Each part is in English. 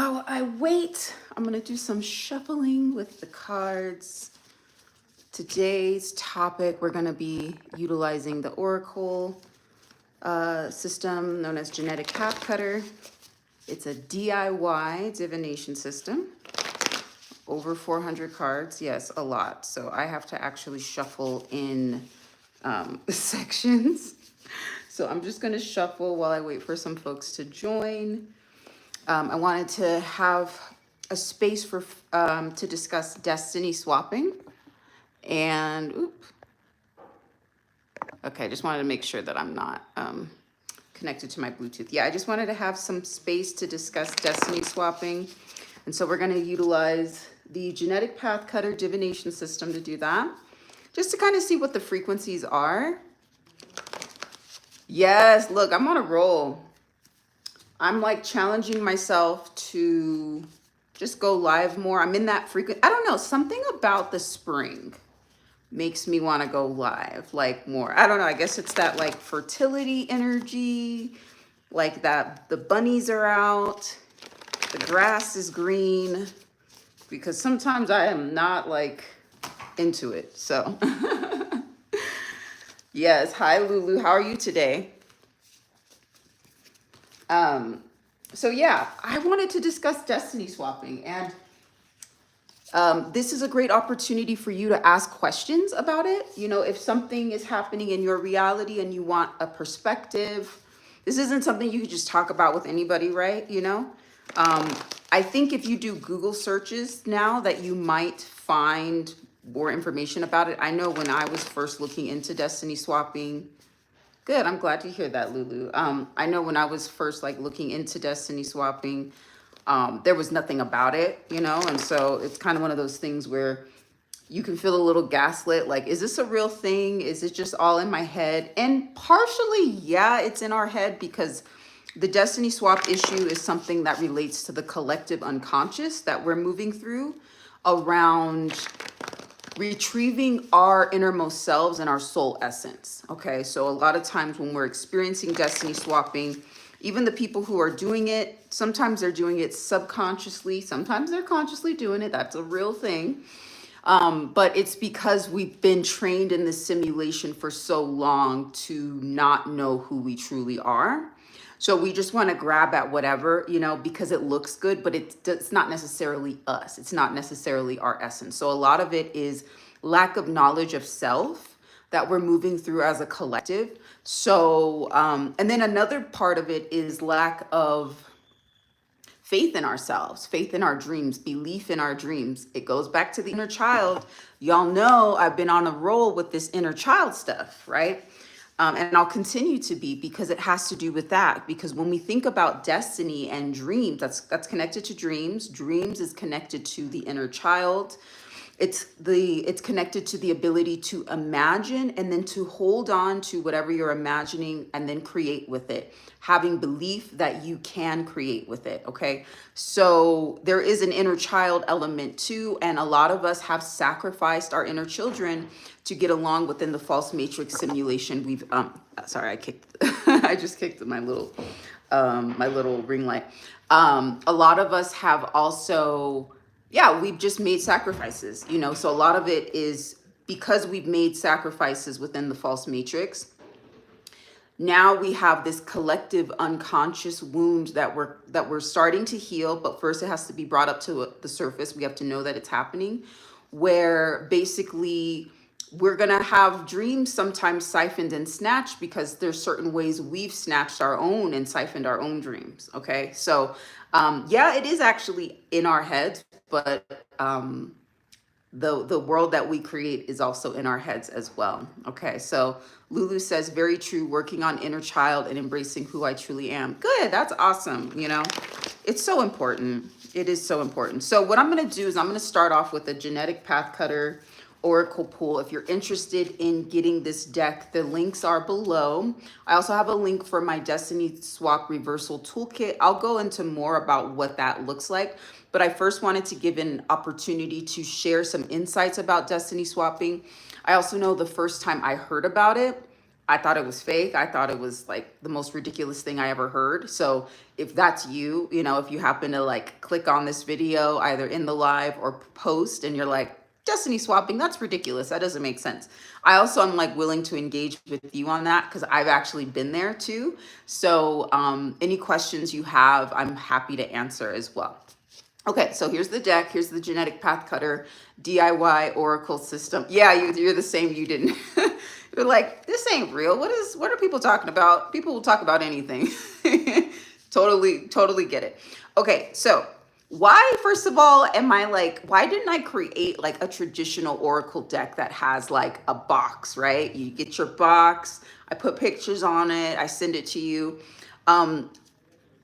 while I wait, I'm going to do some shuffling with the cards. Today's topic, we're going to be utilizing the Oracle system known as Genetic Path Cutter. It's a DIY divination system. Over 400 cards. Yes, a lot. So I have to actually shuffle in sections. So I'm just going to shuffle while I wait for some folks to join. I wanted to have a space for to discuss destiny swapping. And, okay, just wanted to make sure that I'm not connected to my Bluetooth. Yeah, I just wanted to have some space to discuss destiny swapping. And so we're going to utilize the Genetic Path Cutter divination system to do that, just to kind of see what the frequencies are. Yes, look, I'm on a roll. I'm like challenging myself to just go live more. I'm in that I don't know, something about the spring makes me want to go live like more. I don't know, I guess it's that like fertility energy, like that the bunnies are out, the grass is green, because sometimes I am not like into it. So yes, hi Lulu, how are you today? So yeah, I wanted to discuss destiny swapping, and this is a great opportunity for you to ask questions about it. You know, if something is happening in your reality and you want a perspective, this isn't something you can just talk about with anybody, right? You know, I think if you do Google searches now that you might find more information about it. I know when I was first looking into destiny swapping, good, I'm glad to hear that, Lulu. I know when I was first like looking into destiny swapping, there was nothing about it, you know, and so it's kind of one of those things where you can feel a little gaslit, like, is this a real thing? Is it just all in my head? And partially, yeah, it's in our head, because the destiny swap issue is something that relates to the collective unconscious that we're moving through around retrieving our innermost selves and our soul essence. Okay, so a lot of times when we're experiencing destiny swapping, even the people who are doing it, sometimes they're doing it subconsciously, sometimes they're consciously doing it. That's a real thing. But it's because we've been trained in this simulation for so long to not know who we truly are. So we just want to grab at whatever, you know, because it looks good, but it's not necessarily us. It's not necessarily our essence. So a lot of it is lack of knowledge of self that we're moving through as a collective. So, and then another part of it is lack of faith in ourselves, faith in our dreams, belief in our dreams. It goes back to the inner child. Y'all know I've been on a roll with this inner child stuff, right? And I'll continue to be, because it has to do with that. Because when we think about destiny and dreams, that's connected to dreams. Dreams is connected to the inner child. It's connected to the ability to imagine and then to hold on to whatever you're imagining and then create with it, having belief that you can create with it. Okay, so there is an inner child element too, and a lot of us have sacrificed our inner children to get along within the false matrix simulation. We've sorry, I just kicked my little ring light. A lot of us have also, yeah, we've just made sacrifices, you know, so a lot of it is because we've made sacrifices within the false matrix. Now we have this collective unconscious wound that we're starting to heal, but first it has to be brought up to the surface. We have to know that it's happening, where basically we're gonna have dreams sometimes siphoned and snatched because there's certain ways we've snatched our own and siphoned our own dreams. Okay, so yeah, it is actually in our heads, but the world that we create is also in our heads as well. Okay, so Lulu says, very true, working on inner child and embracing who I truly am. Good, that's awesome. You know, it's so important. It is so important. So what I'm going to do is I'm going to start off with a Genetic Path Cutter Oracle pool. If you're interested in getting this deck, the links are below. I also have a link for my Destiny Swap Reversal Toolkit. I'll go into more about what that looks like, but I first wanted to give an opportunity to share some insights about destiny swapping. I also know the first time I heard about it, I thought it was fake. I thought it was like the most ridiculous thing I ever heard. So if that's you, you know, if you happen to like click on this video either in the live or post and you're like, destiny swapping, that's ridiculous. That doesn't make sense. I also am like willing to engage with you on that because I've actually been there too. So any questions you have, I'm happy to answer as well. Okay, so here's the deck. Here's the genetic path cutter DIY oracle system. Yeah, you're the same. You didn't. You're like, this ain't real. What are people talking about? People will talk about anything. Totally get it. Okay, so why, first of all, am I like, why didn't I create like a traditional oracle deck that has like a box, right? You get your box, I put pictures on it, I send it to you.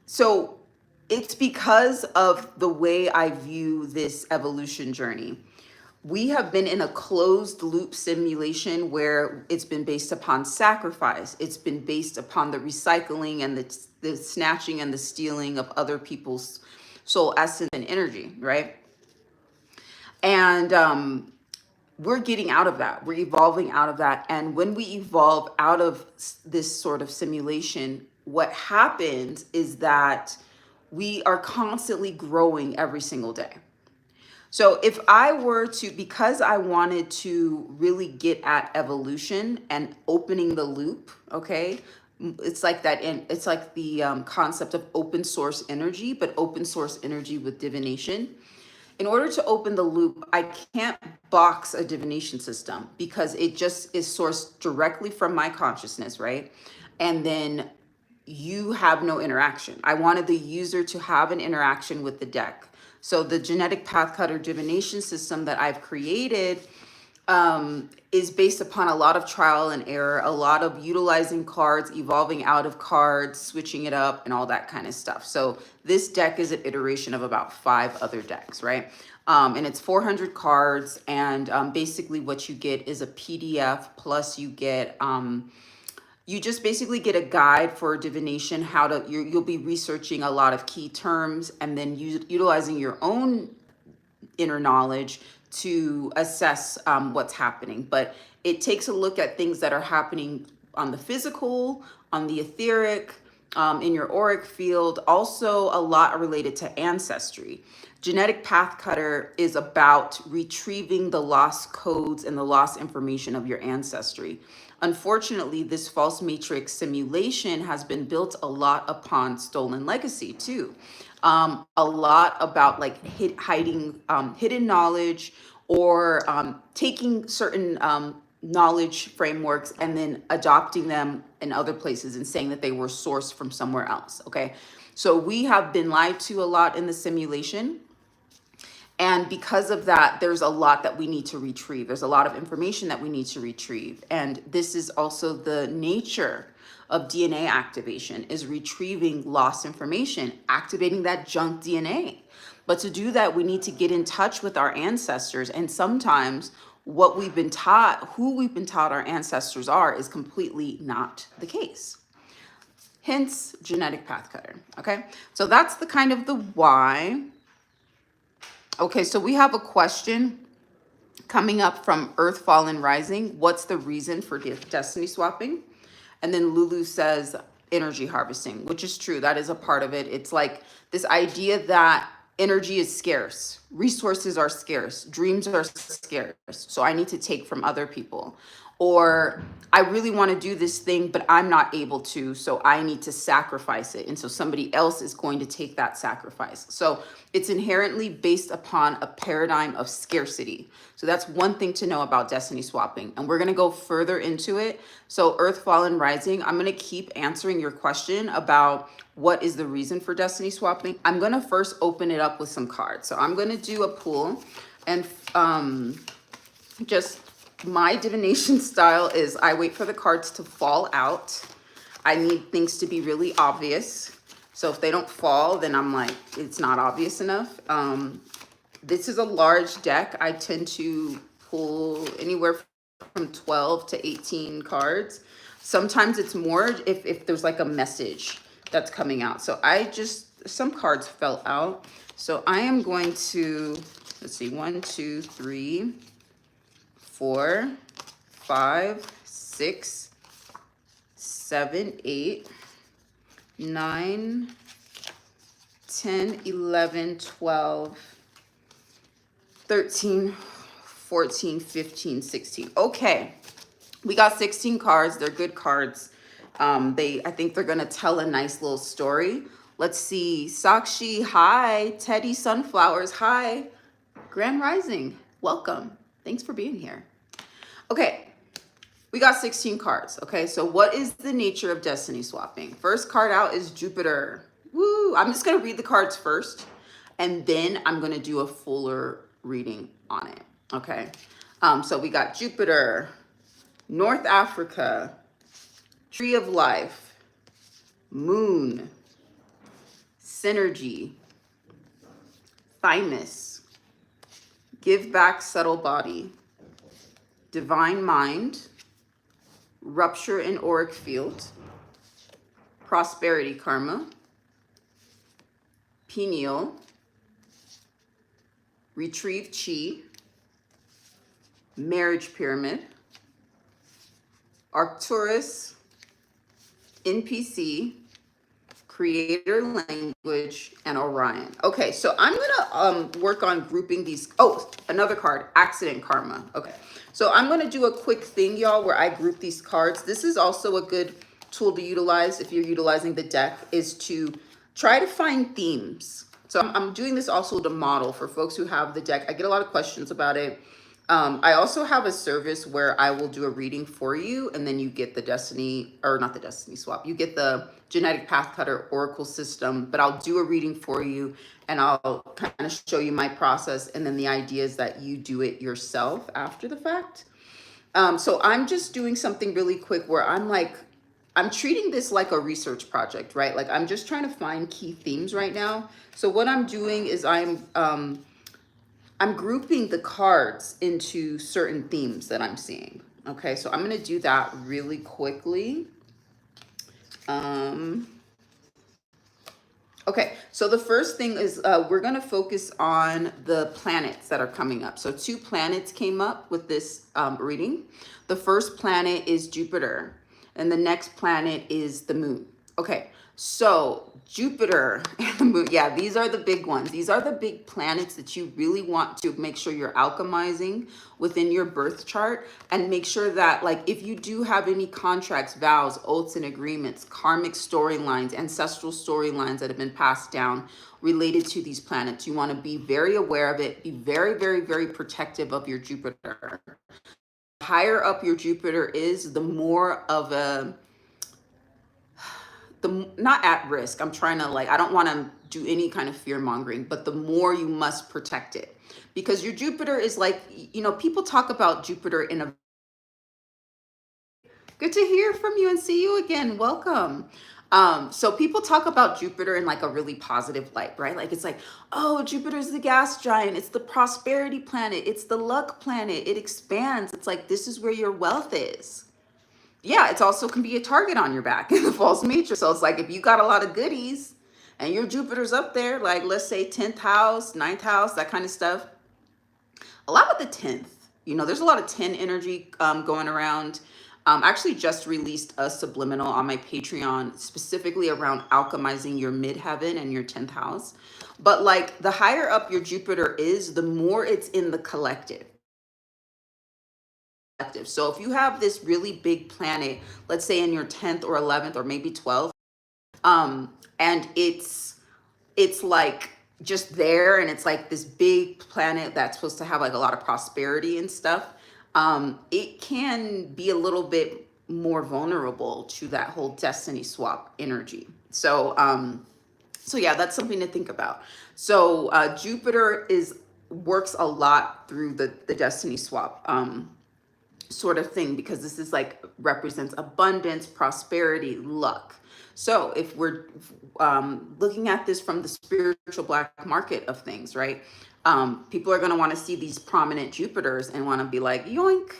So it's because of the way I view this evolution journey. We have been in a closed loop simulation where it's been based upon sacrifice. It's been based upon the recycling and the snatching and the stealing of other people's soul essence and energy, right? And we're getting out of that. We're evolving out of that. And when we evolve out of this sort of simulation, what happens is that we are constantly growing every single day. So if I were to, because I wanted to really get at evolution and opening the loop, okay, it's like that, and it's like the concept of open source energy, but open source energy with divination. In order to open the loop, I can't box a divination system because it just is sourced directly from my consciousness, right? And then you have no interaction. I wanted the user to have an interaction with the deck. So the genetic path cutter divination system that I've created is based upon a lot of trial and error, a lot of utilizing cards, evolving out of cards, switching it up, and all that kind of stuff. So this deck is an iteration of about 5 other decks, right? And it's 400 cards, and basically what you get is a PDF, plus you get you just basically get a guide for divination, how to, you'll be researching a lot of key terms and then utilizing your own inner knowledge to assess what's happening. But it takes a look at things that are happening on the physical, on the etheric, in your auric field, also a lot related to ancestry. Genetic Path Cutter is about retrieving the lost codes and the lost information of your ancestry. Unfortunately, this false matrix simulation has been built a lot upon stolen legacy too. A lot about like hiding hidden knowledge, or taking certain knowledge frameworks and then adopting them in other places and saying that they were sourced from somewhere else. Okay, so we have been lied to a lot in the simulation. And because of that, there's a lot that we need to retrieve. There's a lot of information that we need to retrieve. And this is also the nature of DNA activation, is retrieving lost information, activating that junk DNA. But to do that, we need to get in touch with our ancestors. And sometimes what we've been taught, who we've been taught our ancestors are, is completely not the case. Hence, genetic path cutter. Okay, so that's the kind of the why. Okay, so we have a question coming up from Earth Fallen Rising. What's the reason for destiny swapping? And then Lulu says energy harvesting, which is true. That is a part of it. It's like this idea that energy is scarce, resources are scarce, dreams are scarce. So I need to take from other people. Or I really want to do this thing, but I'm not able to, so I need to sacrifice it. And so somebody else is going to take that sacrifice. So it's inherently based upon a paradigm of scarcity. So that's one thing to know about destiny swapping. And we're going to go further into it. So Earth Fallen Rising, I'm going to keep answering your question about what is the reason for destiny swapping. I'm going to first open it up with some cards. So I'm going to do a pool, and just my divination style is I wait for the cards to fall out. I need things to be really obvious. So if they don't fall, then I'm like, it's not obvious enough. This is a large deck. I tend to pull anywhere from 12 to 18 cards. Sometimes it's more if there's like a message that's coming out. So some cards fell out. So I am going to, let's see, 1, 2, 3, 4, 5, 6, 7, 8, 9, 10, 11, 12, 13, 14, 15, 16. Okay, we got 16 cards. They're good cards. I think they're gonna tell a nice little story. Let's see. Sakshi, hi. Teddy Sunflowers, hi. Grand Rising, welcome. Thanks for being here. Okay, we got 16 cards. Okay, so what is the nature of destiny swapping? First card out is Jupiter. Woo! I'm just gonna read the cards first, and then I'm gonna do a fuller reading on it. Okay, so we got Jupiter, North Africa, Tree of Life, Moon, Synergy, Thymus, Give Back Subtle Body, Divine Mind, Rupture in Auric Field, Prosperity Karma, Pineal, Retrieve Chi, Marriage Pyramid, Arcturus, NPC, Creator Language, and Orion. Okay, so I'm gonna work on grouping these. Oh, another card, Accident Karma. Okay, so I'm gonna do a quick thing, y'all, where I group these cards. This is also a good tool to utilize if you're utilizing the deck, is to try to find themes. So I'm doing this also to model for folks who have the deck. I get a lot of questions about it. I also have a service where I will do a reading for you, and then you get the destiny, or not the destiny swap, you get the genetic path cutter oracle system, but I'll do a reading for you and I'll kind of show you my process, and then the idea is that you do it yourself after the fact. So I'm just doing something really quick where I'm treating this like a research project, right? Like I'm just trying to find key themes right now. So what I'm doing is I'm grouping the cards into certain themes that I'm seeing. Okay, so I'm gonna do that really quickly. Okay, so the first thing is we're gonna focus on the planets that are coming up. So 2 planets came up with this reading. The first planet is Jupiter, and the next planet is the moon. Okay, so Jupiter and the moon, yeah, these are the big ones. These are the big planets that you really want to make sure you're alchemizing within your birth chart, and make sure that, like, if you do have any contracts, vows, oaths, and agreements, karmic storylines, ancestral storylines that have been passed down related to these planets, you want to be very aware of it. Be very, very, very protective of your Jupiter. The higher up your Jupiter is, the more of not at risk. I'm trying to, like, I don't want to do any kind of fear mongering, but the more you must protect it, because your Jupiter is like, people talk about Jupiter in a, good to hear from you and see you again. Welcome. So people talk about Jupiter in like a really positive light, right? Like it's like, oh, Jupiter's the gas giant. It's the prosperity planet. It's the luck planet. It expands. It's like, this is where your wealth is. Yeah, it also can be a target on your back in the false matrix. So it's like, if you got a lot of goodies and your Jupiter's up there, like let's say 10th house, 9th house, that kind of stuff. A lot with the 10th, there's a lot of 10 energy going around. I actually just released a subliminal on my Patreon specifically around alchemizing your midheaven and your 10th house. But like the higher up your Jupiter is, the more it's in the collective. So if you have this really big planet, let's say in your 10th or 11th or maybe 12th, and it's like just there, and it's like this big planet that's supposed to have like a lot of prosperity and stuff, it can be a little bit more vulnerable to that whole destiny swap energy. So yeah, that's something to think about. So Jupiter works a lot through the destiny swap sort of thing, because this is like represents abundance, prosperity, luck. So if we're looking at this from the spiritual black market of things, right? People are going to want to see these prominent Jupiters and want to be like, yoink,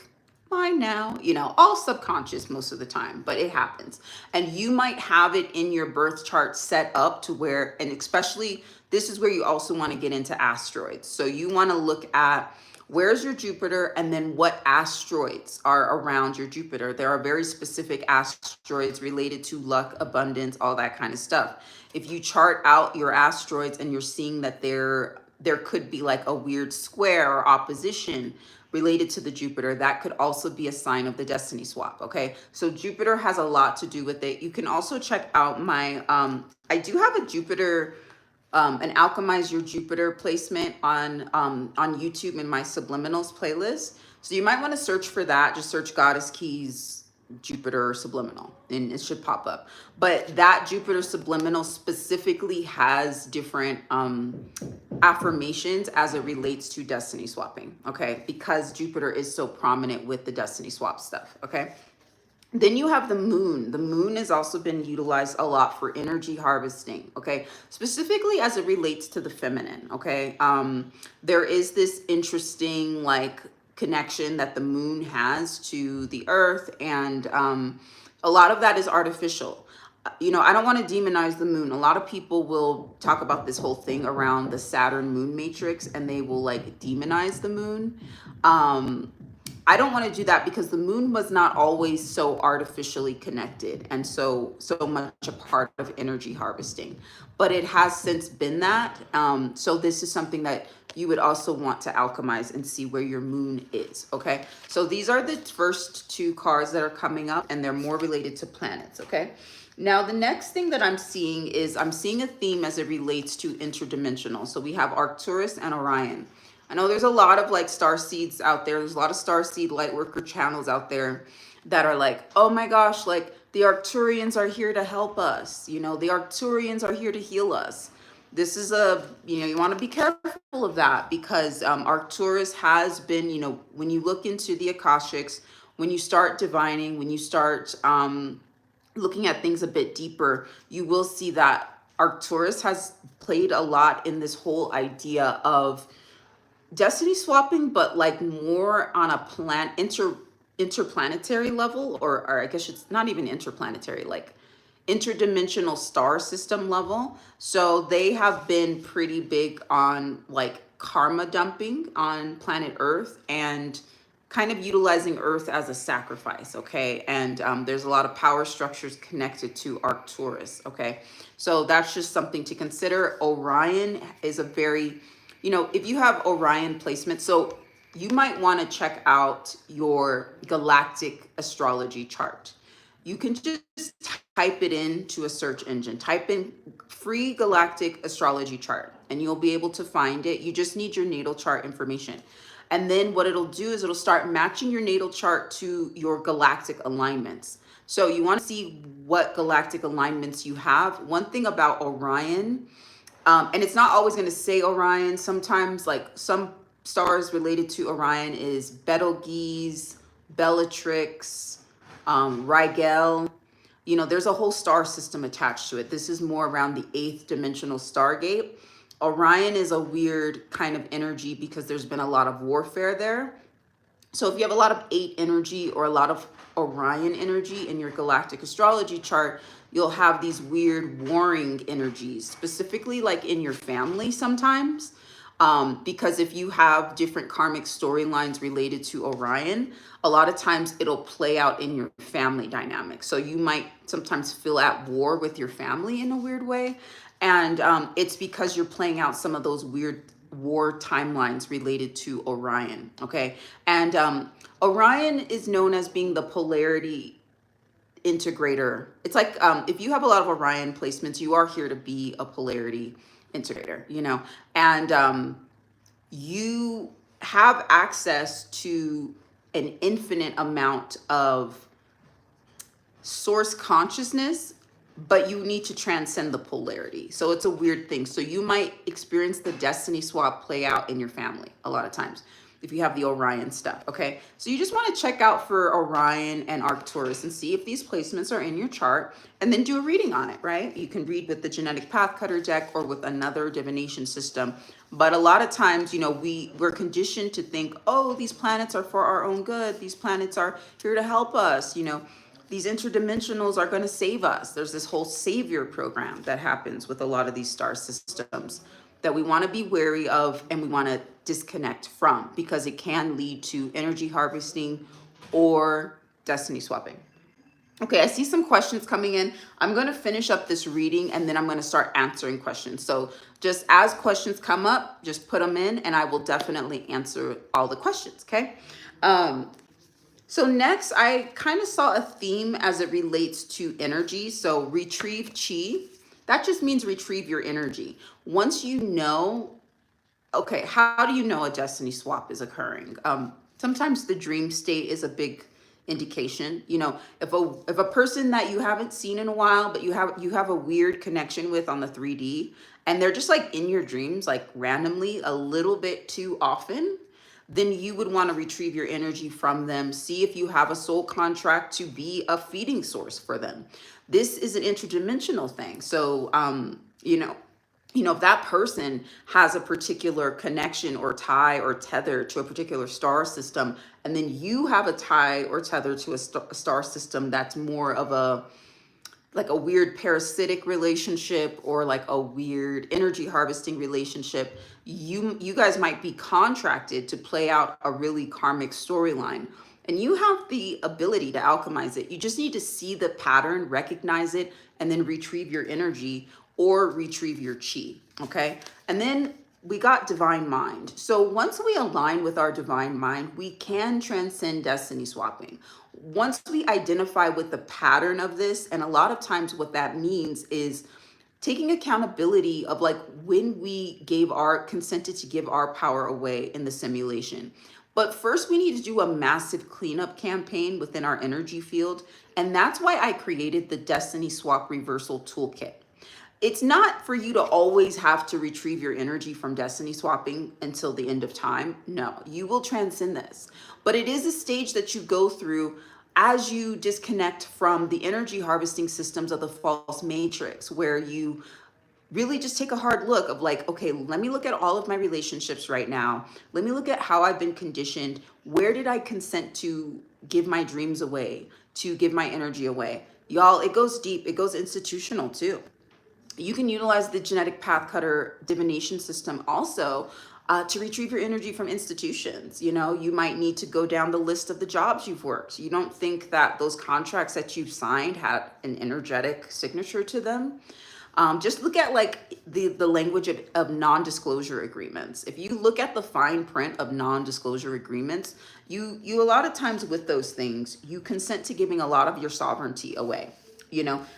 mine now, all subconscious most of the time, but it happens. And you might have it in your birth chart set up to where, and especially this is where you also want to get into asteroids. So you want to look at Where's your Jupiter, and then what asteroids are around your Jupiter. There are very specific asteroids related to luck, abundance, all that kind of stuff. If you chart out your asteroids and you're seeing that there could be like a weird square or opposition related to the Jupiter, that could also be a sign of the destiny swap. Okay, so Jupiter has a lot to do with it. You can also check out my I do have a Jupiter an Alchemize Your Jupiter placement on YouTube in my subliminals playlist. So you might want to search for that. Just search Goddess Keys Jupiter subliminal and it should pop up. But that Jupiter subliminal specifically has different affirmations as it relates to destiny swapping. Okay, because Jupiter is so prominent with the destiny swap stuff. Okay. Then you have the moon. The moon has also been utilized a lot for energy harvesting, okay? Specifically as it relates to the feminine, okay? There is this interesting like connection that the moon has to the earth, and a lot of that is artificial. You know, I don't want to demonize the moon. A lot of people will talk about this whole thing around the Saturn moon matrix, and they will like demonize the moon. I don't want to do that because the moon was not always so artificially connected and so much a part of energy harvesting, but it has since been that. So this is something that you would also want to alchemize and see where your moon is. Okay, so these are the first two cards that are coming up, and they're more related to planets. Okay, now the next thing that I'm seeing is I'm seeing a theme as it relates to interdimensional. So we have Arcturus and Orion. I know there's a lot of like star seeds out there. There's a lot of star seed light worker channels out there that are like, oh my gosh, like the Arcturians are here to help us. You know, the Arcturians are here to heal us. This is you want to be careful of that because Arcturus has been, when you look into the Akashics, when you start divining, when you start looking at things a bit deeper, you will see that Arcturus has played a lot in this whole idea of destiny swapping, but like more on a interplanetary level, or I guess it's not even interplanetary, like interdimensional star system level. So they have been pretty big on like karma dumping on planet Earth and kind of utilizing Earth as a sacrifice. Okay, and there's a lot of power structures connected to Arcturus. Okay, so that's just something to consider. Orion is a very, if you have Orion placement, so you might want to check out your galactic astrology chart. You can just type it into a search engine, type in free galactic astrology chart, and you'll be able to find it. You just need your natal chart information. And then what it'll do is it'll start matching your natal chart to your galactic alignments. So you want to see what galactic alignments you have. One thing about Orion, and it's not always going to say Orion. Sometimes like some stars related to Orion is Betelgeuse, Bellatrix, Rigel. There's a whole star system attached to it. This is more around the 8th dimensional stargate. Orion is a weird kind of energy because there's been a lot of warfare there. So if you have a lot of 8 energy or a lot of Orion energy in your galactic astrology chart, you'll have these weird warring energies, specifically like in your family sometimes. Because if you have different karmic storylines related to Orion, a lot of times it'll play out in your family dynamics. So you might sometimes feel at war with your family in a weird way. And it's because you're playing out some of those weird war timelines related to Orion. Okay. And Orion is known as being the polarity integrator. It's like if you have a lot of Orion placements, you are here to be a polarity integrator, and you have access to an infinite amount of source consciousness, but you need to transcend the polarity. So it's a weird thing. So you might experience the destiny swap play out in your family a lot of times if you have the Orion stuff. Okay, so you just want to check out for Orion and Arcturus and see if these placements are in your chart, and then do a reading on it, right? You can read with the genetic path cutter deck or with another divination system. But a lot of times, we're conditioned to think, oh, these planets are for our own good. These planets are here to help us. These interdimensionals are going to save us. There's this whole savior program that happens with a lot of these star systems. that we want to be wary of and we want to disconnect from, because it can lead to energy harvesting or destiny swapping. Okay, I see some questions coming in. I'm going to finish up this reading and then I'm going to start answering questions. So just as questions come up, just put them in and I will definitely answer all the questions, okay? So next, I kind of saw a theme as it relates to energy. So retrieve chi, that just means retrieve your energy. Once you know, okay, how do you know a destiny swap is occurring? Sometimes the dream state is a big indication. You know, if a person that you haven't seen in a while, but you have a weird connection with on the 3D, and they're just like in your dreams, like randomly, a little bit too often, then you would want to retrieve your energy from them. See if you have a soul contract to be a feeding source for them. This is an interdimensional thing. So, if that person has a particular connection or tie or tether to a particular star system, and then you have a tie or tether to a star system that's more of a like a weird parasitic relationship or like a weird energy harvesting relationship, you guys might be contracted to play out a really karmic storyline. And you have the ability to alchemize it. You just need to see the pattern, recognize it, and then retrieve your energy or retrieve your chi. Okay. And then we got divine mind. So once we align with our divine mind, we can transcend destiny swapping. Once we identify with the pattern of this, and a lot of times what that means is taking accountability of like when we consented to give our power away in the simulation. But first we need to do a massive cleanup campaign within our energy field. And that's why I created the Destiny Swap Reversal Toolkit. It's not for you to always have to retrieve your energy from destiny swapping until the end of time. No, you will transcend this. But it is a stage that you go through as you disconnect from the energy harvesting systems of the false matrix, where you really just take a hard look of like, okay, let me look at all of my relationships right now. Let me look at how I've been conditioned. Where did I consent to give my dreams away, to give my energy away? Y'all, it goes deep. It goes institutional too. You can utilize the genetic path cutter divination system also to retrieve your energy from institutions. You know, you might need to go down the list of the jobs you've worked. You don't think that those contracts that you've signed had an energetic signature to them. Just look at like the language of non-disclosure agreements. If you look at the fine print of non-disclosure agreements, you a lot of times with those things, you consent to giving a lot of your sovereignty away.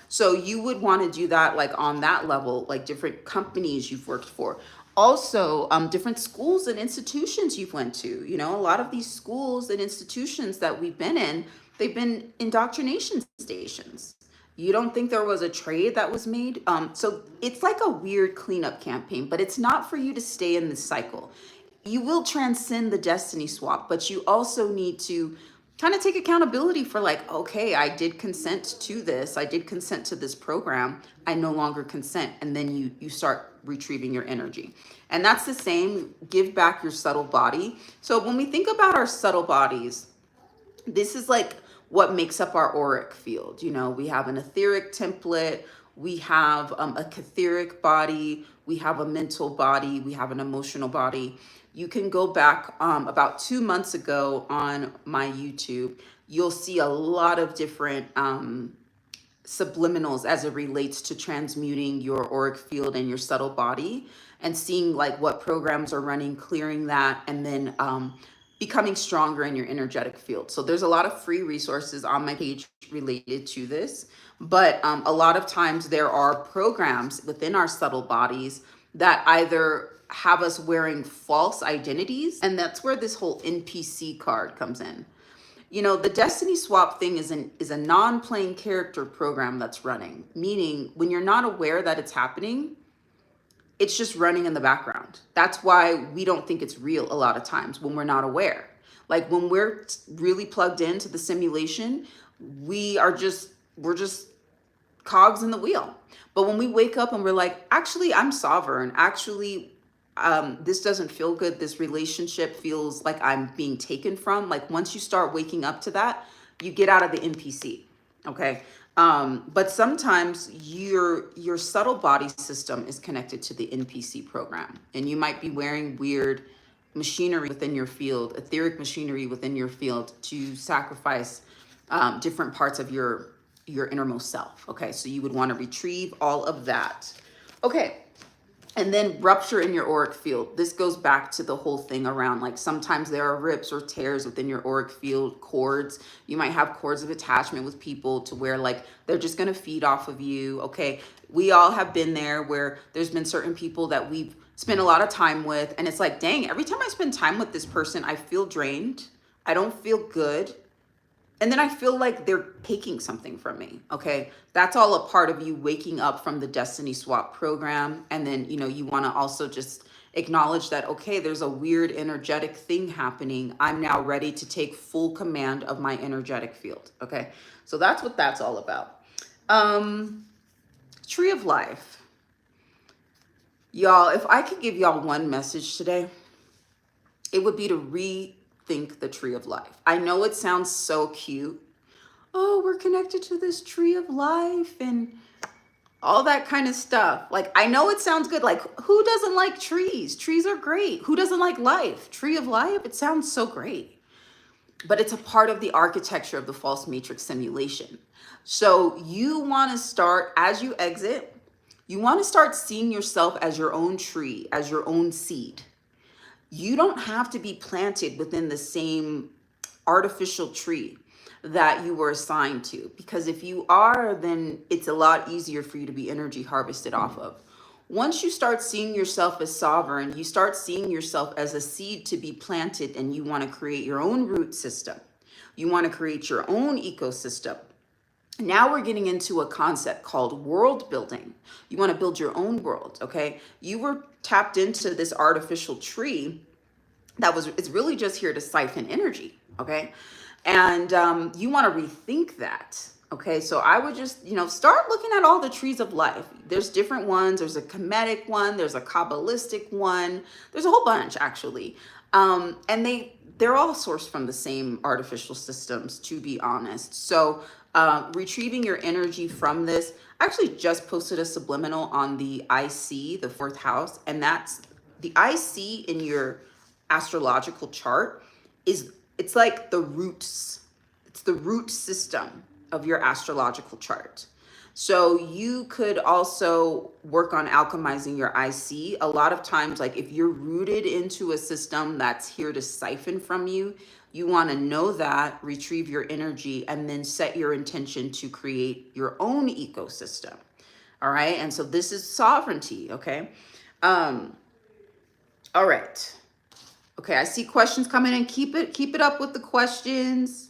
So you would want to do that like on that level, like different companies you've worked for. Also, different schools and institutions you've went to. A lot of these schools and institutions that we've been in, they've been indoctrination stations. You don't think there was a trade that was made? So it's like a weird cleanup campaign, but it's not for you to stay in this cycle. You will transcend the destiny swap, but you also need to kind of take accountability for like, okay, I did consent to this. I did consent to this program. I no longer consent. And then you start retrieving your energy. And that's the same, give back your subtle body. So when we think about our subtle bodies, this is like what makes up our auric field. We have an etheric template, we have a catheric body, we have a mental body, we have an emotional body. You can go back about 2 months ago on my YouTube. You'll see a lot of different subliminals as it relates to transmuting your auric field and your subtle body, and seeing like what programs are running, clearing that, and then becoming stronger in your energetic field. So there's a lot of free resources on my page related to this. But a lot of times there are programs within our subtle bodies that either have us wearing false identities, and that's where this whole NPC card comes in. The Destiny Swap thing is a non-playing character program that's running, meaning when you're not aware that it's happening, it's just running in the background. That's why we don't think it's real a lot of times when we're not aware. Like when we're really plugged into the simulation, we're just cogs in the wheel. But when we wake up and we're like, actually, I'm sovereign. Actually, this doesn't feel good. This relationship feels like I'm being taken from. Like once you start waking up to that, you get out of the NPC. Okay. But sometimes your subtle body system is connected to the NPC program, and you might be wearing weird machinery within your field, etheric machinery within your field, to sacrifice different parts of your innermost self. Okay, so you would want to retrieve all of that. Okay. And then rupture in your auric field. This goes back to the whole thing around, like, sometimes there are rips or tears within your auric field, cords. You might have cords of attachment with people to where, like, they're just going to feed off of you. Okay. We all have been there where there's been certain people that we've spent a lot of time with. And it's like, dang, every time I spend time with this person, I feel drained. I don't feel good. And then I feel like they're taking something from me. Okay. That's all a part of you waking up from the Destiny Swap program. And then, you want to also just acknowledge that, okay, there's a weird energetic thing happening. I'm now ready to take full command of my energetic field. Okay. So that's what that's all about. Tree of Life. Y'all, if I could give y'all one message today, it would be to rethink the Tree of Life. I know it sounds so cute. Oh, we're connected to this Tree of Life and all that kind of stuff. Like, I know it sounds good. Like, who doesn't like trees? Trees are great. Who doesn't like life? Tree of Life, it sounds so great. But it's a part of the architecture of the false matrix simulation. So you want to start, as you exit, you want to start seeing yourself as your own tree, as your own seed. You don't have to be planted within the same artificial tree that you were assigned to, because if you are, then it's a lot easier for you to be energy harvested off of. Once you start seeing yourself as sovereign, you start seeing yourself as a seed to be planted, and you want to create your own root system. You want to create your own ecosystem. Now we're getting into a concept called world building. You want to build your own world, okay? You were tapped into this artificial tree it's really just here to siphon energy, okay? And you want to rethink that, okay? So I would just, start looking at all the trees of life. There's different ones. There's a Kemetic one. There's a Kabbalistic one. There's a whole bunch, actually. And they're all sourced from the same artificial systems, to be honest. So retrieving your energy from this, I actually just posted a subliminal on the IC, the fourth house, and that's the IC in your astrological chart it's like the roots. It's the root system of your astrological chart. So you could also work on alchemizing your IC. A lot of times, like, if you're rooted into a system that's here to siphon from you, you want to know that, retrieve your energy, and then set your intention to create your own ecosystem. All right. And so this is sovereignty. Okay. All right. Okay, I see questions coming in. Keep it up with the questions.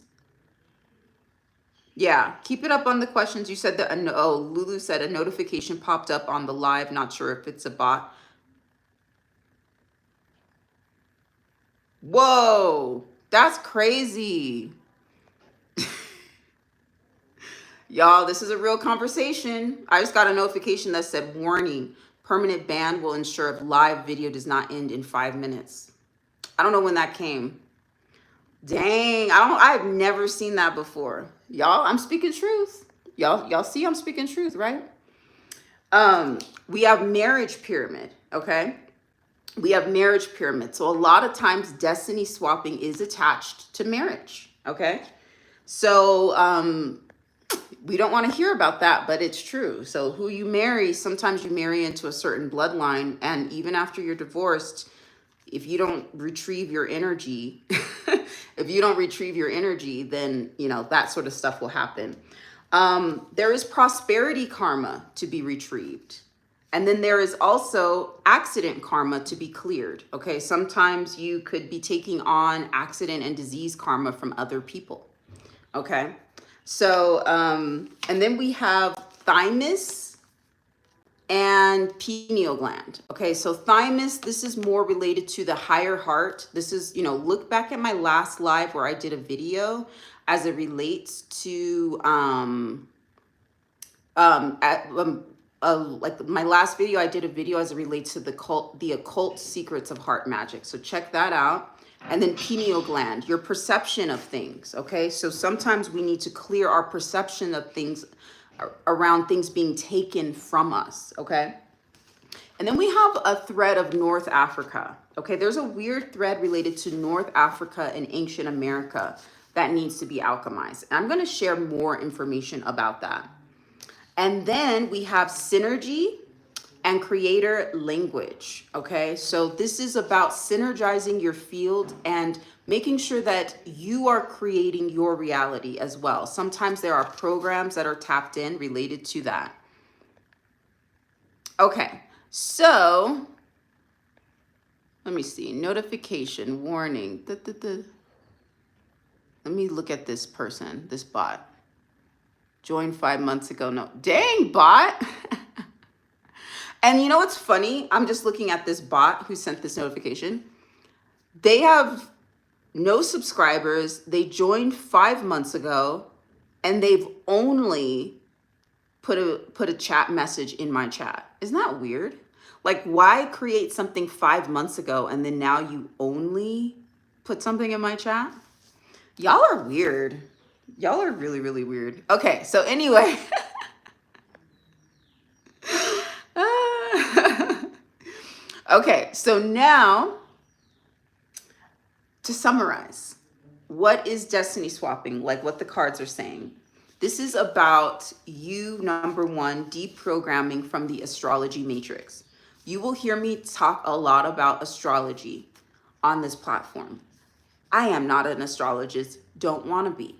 Yeah, keep it up on the questions. You said that, oh, Lulu said a notification popped up on the live. Not sure if it's a bot. Whoa, that's crazy. Y'all, this is a real conversation. I just got a notification that said, warning, permanent ban will ensure if live video does not end in 5 minutes. I don't know when that came. Dang, I've never seen that before. Y'all, I'm speaking truth. Y'all see I'm speaking truth, right? We have marriage pyramid, okay? We have marriage pyramid. So a lot of times destiny swapping is attached to marriage, okay? So we don't want to hear about that, but it's true. So who you marry, sometimes you marry into a certain bloodline, and even after you're divorced, if you don't retrieve your energy, then, that sort of stuff will happen. There is prosperity karma to be retrieved. And then there is also accident karma to be cleared. Okay. Sometimes you could be taking on accident and disease karma from other people. Okay. So, and then we have thymus and pineal gland. Okay, so thymus, this is more related to the higher heart. This is, look back at my last live where I did a video as it relates to, like my last video, I did a video as it relates to the occult secrets of heart magic. So check that out. And then pineal gland, your perception of things. Okay, so sometimes we need to clear our perception of things around things being taken from us, okay? And then we have a thread of North Africa, okay? There's a weird thread related to North Africa and ancient America that needs to be alchemized. And I'm going to share more information about that. And then we have synergy and creator language, okay? So this is about synergizing your field and making sure that you are creating your reality as well. Sometimes there are programs that are tapped in related to that. Okay, so let me see, notification, warning. Let me look at this person, this bot. Joined 5 months ago, no, dang bot. And you know what's funny? I'm just looking at this bot who sent this notification. They have no subscribers. They joined 5 months ago, and they've only put a chat message in my chat. Isn't that weird? Like, why create something 5 months ago and then now you only put something in my chat? Y'all are weird. Y'all are really, really weird. Okay, so anyway. Okay, so now to summarize, what is destiny swapping? Like what the cards are saying. This is about you, number one, deprogramming from the astrology matrix. You will hear me talk a lot about astrology on this platform. I am not an astrologist, don't want to be.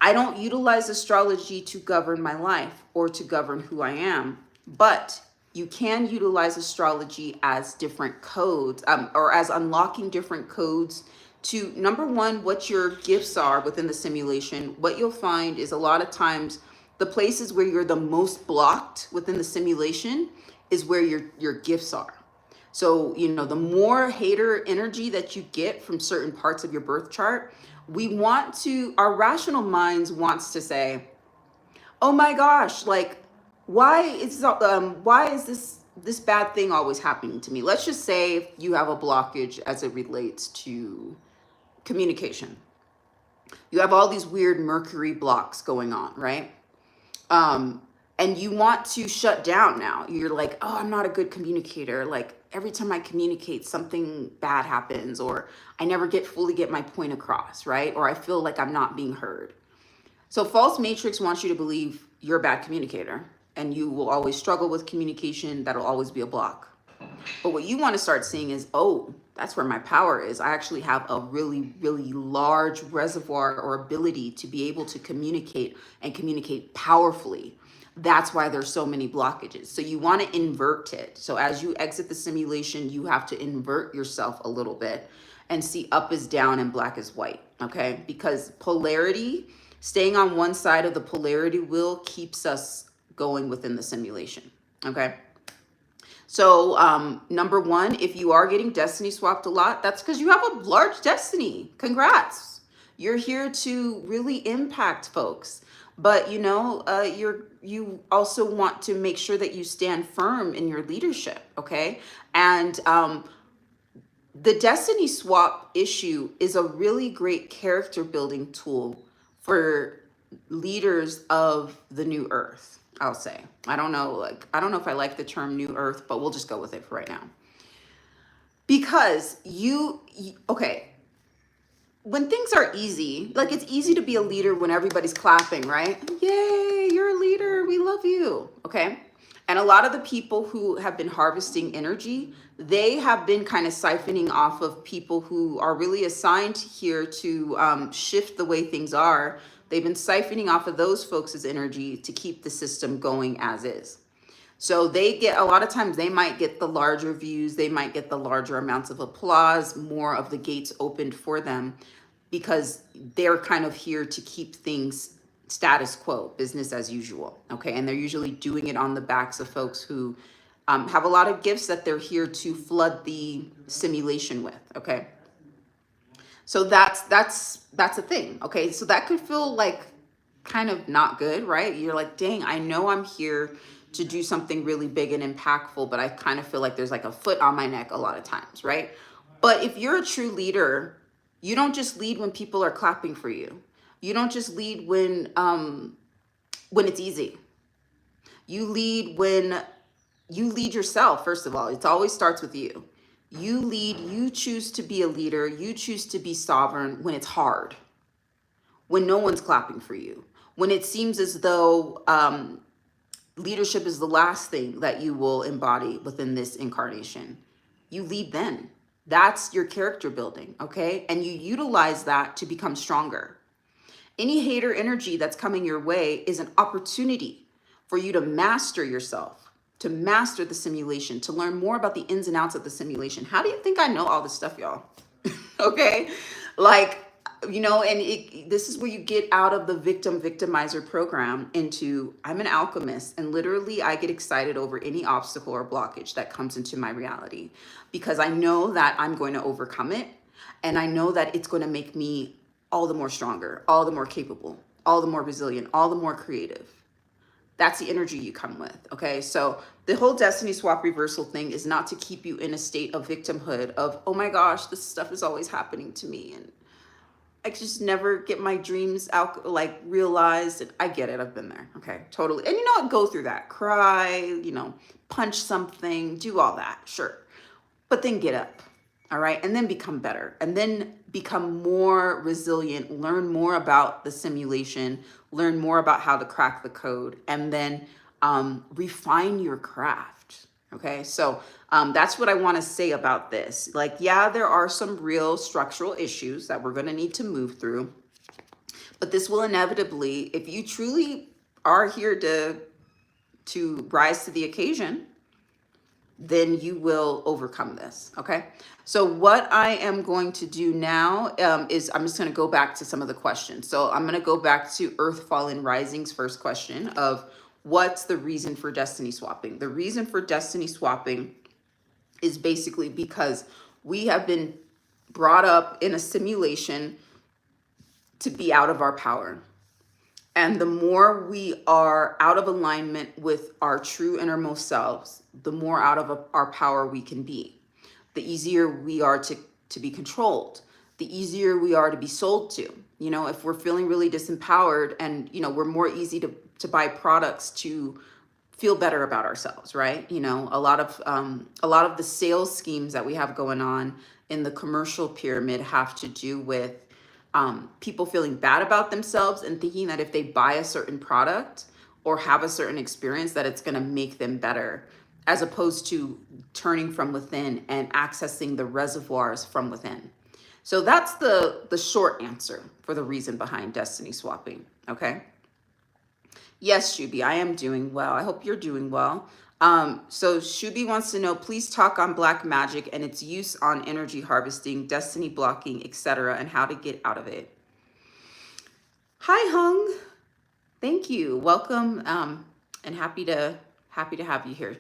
I don't utilize astrology to govern my life or to govern who I am, but you can utilize astrology as different codes, or as unlocking different codes to, number one, what your gifts are within the simulation. What you'll find is a lot of times the places where you're the most blocked within the simulation is where your gifts are. So, you know, the more hater energy that you get from certain parts of your birth chart, our rational minds wants to say, oh my gosh, like, why is this bad thing always happening to me? Let's just say you have a blockage as it relates to communication. You have all these weird Mercury blocks going on, right? And you want to shut down now. You're like, oh, I'm not a good communicator. Like every time I communicate, something bad happens, or I never fully get my point across, right? Or I feel like I'm not being heard. So false matrix wants you to believe you're a bad communicator and you will always struggle with communication. That'll always be a block. But what you want to start seeing is, oh, that's where my power is. I actually have a really, really large reservoir or ability to be able to communicate and communicate powerfully. That's why there's so many blockages. So you want to invert it. So as you exit the simulation, you have to invert yourself a little bit and see up is down and black is white, okay? Because polarity, staying on one side of the polarity wheel keeps us going within the simulation, okay? So number one, if you are getting destiny swapped a lot, that's because you have a large destiny. Congrats. You're here to really impact folks. But you know, you also want to make sure that you stand firm in your leadership, okay? And the destiny swap issue is a really great character building tool for leaders of the new earth, I'll say. I don't know if I like the term new earth, but we'll just go with it for right now. Because okay, when things are easy, like it's easy to be a leader when everybody's clapping, right? Yay, you're a leader, we love you, okay? And a lot of the people who have been harvesting energy, they have been kind of siphoning off of people who are really assigned here to shift the way things are. They've been siphoning off of those folks' energy to keep the system going as is. So they get, a lot of times they might get the larger views, they might get the larger amounts of applause, more of the gates opened for them because they're kind of here to keep things status quo, business as usual, okay? And they're usually doing it on the backs of folks who have a lot of gifts that they're here to flood the simulation with, okay? So that's a thing, okay? So that could feel like kind of not good, right? You're like, dang, I know I'm here to do something really big and impactful, but I kind of feel like there's like a foot on my neck a lot of times, right? But if you're a true leader, you don't just lead when people are clapping for you. You don't just lead when when it's easy. You lead when you lead yourself, first of all. It always starts with you. You lead, you choose to be a leader, you choose to be sovereign when it's hard, when no one's clapping for you, when it seems as though leadership is the last thing that you will embody within this incarnation. You lead then. That's your character building, okay? And you utilize that to become stronger. Any hater energy that's coming your way is an opportunity for you to master yourself, to master the simulation, to learn more about the ins and outs of the simulation. How do you think I know all this stuff, y'all? Okay? Like, you know, and this is where you get out of the victimizer program into I'm an alchemist, and literally I get excited over any obstacle or blockage that comes into my reality because I know that I'm going to overcome it, and I know that it's going to make me all the more stronger, all the more capable, all the more resilient, all the more creative. That's the energy you come with, okay? So the whole destiny swap reversal thing is not to keep you in a state of victimhood of, oh my gosh, this stuff is always happening to me, and I just never get my dreams out, like realized. And I get it, I've been there, okay, totally. And you know what, go through that, cry, you know, punch something, do all that, sure. But then get up, all right? And then become better, and then become more resilient, learn more about the simulation, learn more about how to crack the code, and then refine your craft, okay? So that's what I want to say about this. Like, yeah, there are some real structural issues that we're going to need to move through, but this will inevitably, if you truly are here to rise to the occasion, then you will overcome this, okay? So what I am going to do now is I'm just going to go back to some of the questions. So I'm going to go back to Earth Fallen Rising's first question of what's the reason for destiny swapping? The reason for destiny swapping is basically because we have been brought up in a simulation to be out of our power. And the more we are out of alignment with our true innermost selves, the more out of our power we can be. The easier we are to be controlled, the easier we are to be sold to. You know, if we're feeling really disempowered, and, you know, we're more easy to buy products to feel better about ourselves, right? You know, a lot of the sales schemes that we have going on in the commercial pyramid have to do with people feeling bad about themselves and thinking that if they buy a certain product or have a certain experience, that it's going to make them better, as opposed to turning from within and accessing the reservoirs from within. So that's the short answer for the reason behind destiny swapping, okay? Yes, Shubi, I am doing well. I hope you're doing well. So Shubi wants to know, please talk on black magic and its use on energy harvesting, destiny blocking, etc., and how to get out of it. Hi, Hung. Thank you. Welcome, and happy to have you here.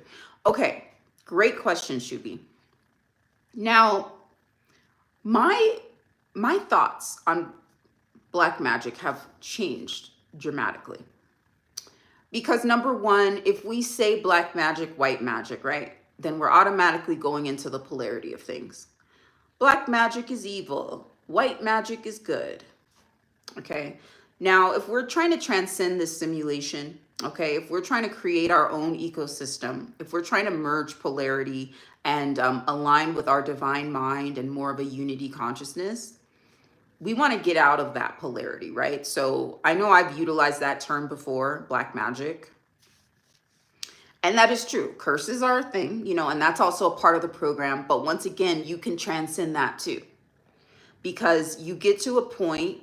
Okay, great question, Shubi. Now, my thoughts on black magic have changed dramatically. Because number one, if we say black magic, white magic, right, then we're automatically going into the polarity of things. Black magic is evil. White magic is good. Okay. Now, if we're trying to transcend this simulation, okay, if we're trying to create our own ecosystem, if we're trying to merge polarity and align with our divine mind and more of a unity consciousness, we want to get out of that polarity, right? So I know I've utilized that term before, black magic. And that is true. Curses are a thing, you know, and that's also a part of the program. But once again, you can transcend that too. Because you get to a point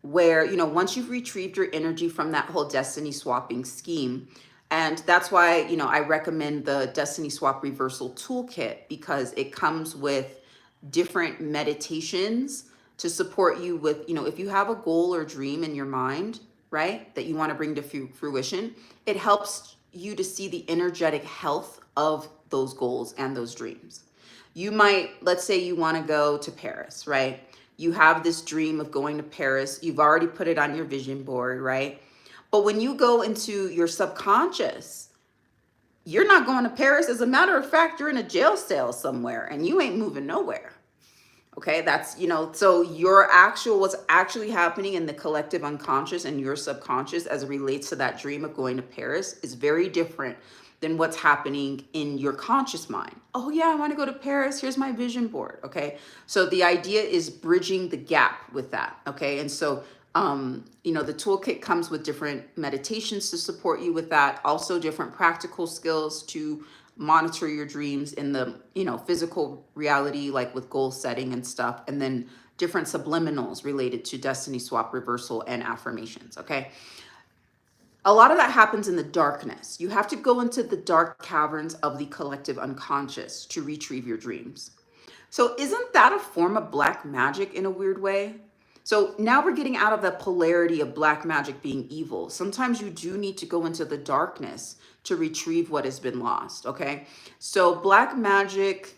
where, you know, once you've retrieved your energy from that whole destiny swapping scheme, and that's why, you know, I recommend the Destiny Swap Reversal Toolkit, because it comes with different meditations to support you with, you know, if you have a goal or dream in your mind, right, that you want to bring to fruition, it helps you to see the energetic health of those goals and those dreams. You might, let's say you want to go to Paris, right? You have this dream of going to Paris. You've already put it on your vision board, right? But when you go into your subconscious, you're not going to Paris. As a matter of fact, you're in a jail cell somewhere and you ain't moving nowhere. Okay, that's, so your actual, what's actually happening in the collective unconscious and your subconscious as it relates to that dream of going to Paris is very different than what's happening in your conscious mind. Oh yeah, I want to go to Paris. Here's my vision board. Okay. So the idea is bridging the gap with that. Okay. And so, the toolkit comes with different meditations to support you with that. Also different practical skills to monitor your dreams in the, physical reality, like with goal setting and stuff. And then different subliminals related to destiny swap reversal and affirmations. Okay. A lot of that happens in the darkness. You have to go into the dark caverns of the collective unconscious to retrieve your dreams. So isn't that a form of black magic in a weird way? So now we're getting out of the polarity of black magic being evil. Sometimes you do need to go into the darkness to retrieve what has been lost, okay? So black magic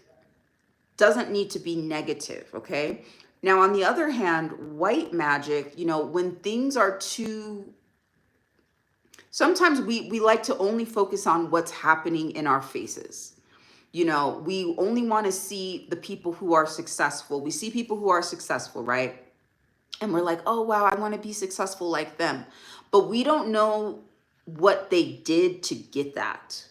doesn't need to be negative, okay? Now, on the other hand, white magic, when things are too, sometimes we like to only focus on what's happening in our faces. We only want to see the people who are successful. We see people who are successful, right? And we're like, oh, wow, I want to be successful like them. But we don't know what they did to get that.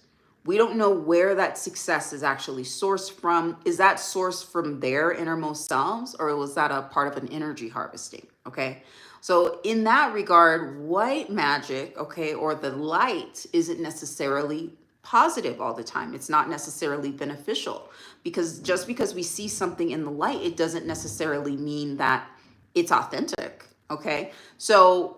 We don't know where that success is actually sourced from. Is that sourced from their innermost selves, or was that a part of an energy harvesting? Okay. So in that regard, white magic, okay, or the light isn't necessarily positive all the time. It's not necessarily beneficial, because just because we see something in the light, it doesn't necessarily mean that it's authentic. Okay. So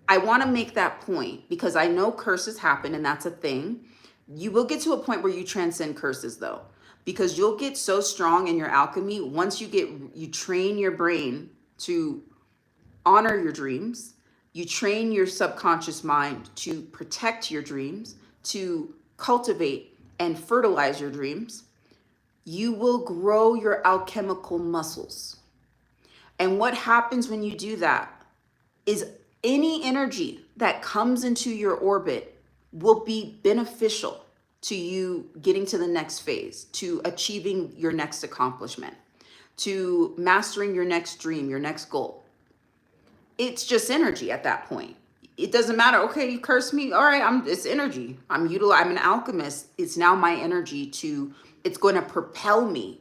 I want to make that point because I know curses happen and that's a thing. You will get to a point where you transcend curses though, because you'll get so strong in your alchemy once you train your brain to honor your dreams. You train your subconscious mind to protect your dreams, to cultivate and fertilize your dreams. You will grow your alchemical muscles. And what happens when you do that is any energy that comes into your orbit will be beneficial to you getting to the next phase, to achieving your next accomplishment, to mastering your next dream, your next goal. It's just energy at that point. It doesn't matter. Okay, you curse me. All right, it's energy. I'm an alchemist. It's now my energy it's going to propel me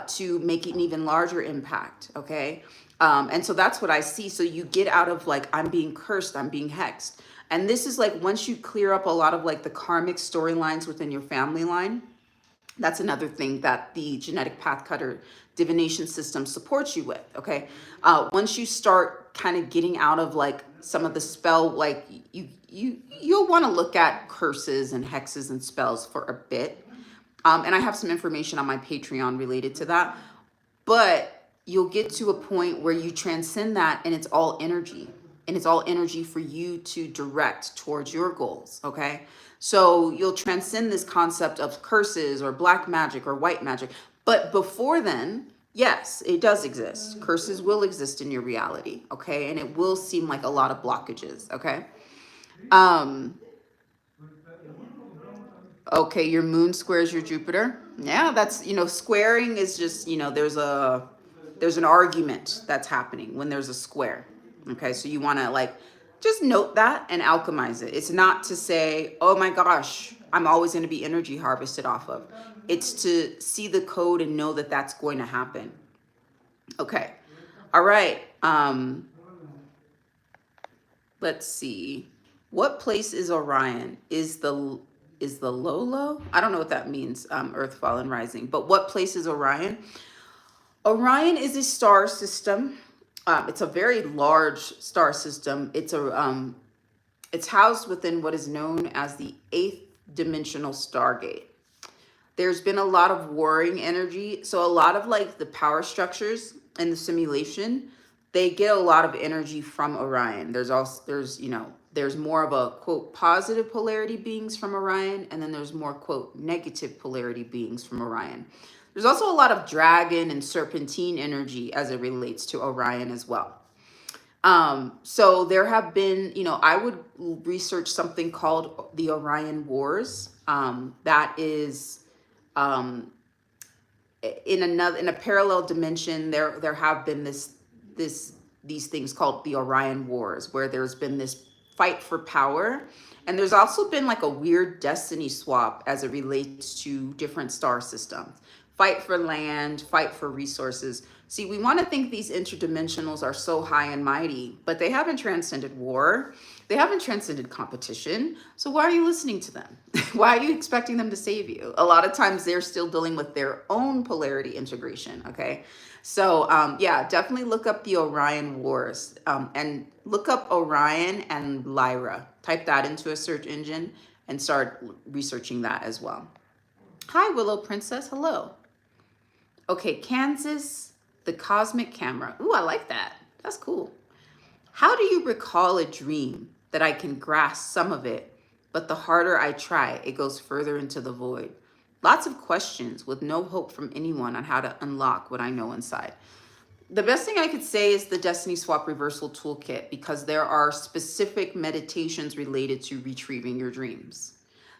to make an even larger impact. Okay. And so that's what I see. So you get out of like, I'm being cursed, I'm being hexed. And this is like, once you clear up a lot of like the karmic storylines within your family line, that's another thing that the genetic path cutter divination system supports you with. Okay. Once you start kind of getting out of like some of the spell, like you'll want to look at curses and hexes and spells for a bit. And I have some information on my Patreon related to that. But you'll get to a point where you transcend that and it's all energy. And it's all energy for you to direct towards your goals, okay? So you'll transcend this concept of curses or black magic or white magic. But before then, yes, it does exist. Curses will exist in your reality, okay? And it will seem like a lot of blockages, okay? Okay, your moon squares your Jupiter. Yeah, that's, squaring is just, there's an argument that's happening when there's a square. Okay, so you want to like just note that and alchemize it. It's not to say, oh my gosh, I'm always going to be energy harvested off of. It's to see the code and know that that's going to happen. Okay. All right. Let's see. What place is Orion? Is the Lolo? I don't know what that means, Earth, Fall, and Rising. But what place is Orion? Orion is a star system. It's a very large star system. It's housed within what is known as the 8th dimensional stargate. There's been a lot of warring energy. So a lot of like the power structures in the simulation, they get a lot of energy from Orion. There's more of a quote positive polarity beings from Orion, and then there's more quote negative polarity beings from Orion. There's also a lot of dragon and serpentine energy as it relates to Orion as well. So there have been, I would research something called the Orion Wars. That is in a parallel dimension, there have been these things called the Orion Wars, where there's been this fight for power, and there's also been like a weird destiny swap as it relates to different star systems. Fight for land, fight for resources. See, we want to think these interdimensionals are so high and mighty, but they haven't transcended war. They haven't transcended competition. So why are you listening to them? Why are you expecting them to save you? A lot of times they're still dealing with their own polarity integration, okay? So yeah, definitely look up the Orion Wars, and look up Orion and Lyra. Type that into a search engine and start researching that as well. Hi, Willow Princess. Hello. Okay, Kansas, the cosmic camera. Ooh, I like that. That's cool. How do you recall a dream that I can grasp some of it, but the harder I try, it goes further into the void? Lots of questions with no hope from anyone on how to unlock what I know inside. The best thing I could say is the Destiny Swap Reversal Toolkit, because there are specific meditations related to retrieving your dreams,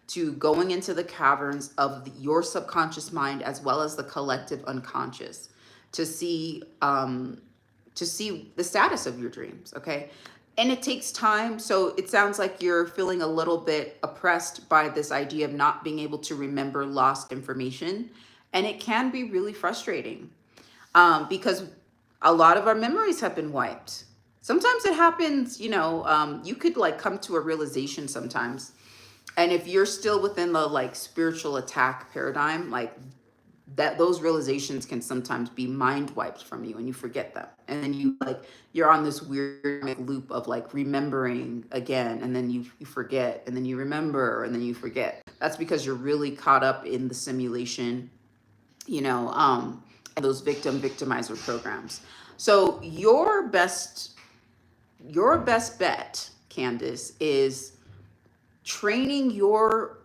to going into the caverns of your subconscious mind as well as the collective unconscious, to see the status of your dreams, okay? And it takes time. So it sounds like you're feeling a little bit oppressed by this idea of not being able to remember lost information. And it can be really frustrating, because a lot of our memories have been wiped. Sometimes it happens, you could like come to a realization sometimes. And if you're still within the like spiritual attack paradigm, like that, those realizations can sometimes be mind wiped from you and you forget them. And then you're on this weird loop of like remembering again, and then you forget, and then you remember, and then you forget. That's because you're really caught up in the simulation, and those victimizer programs. So your best bet, Candace, is training your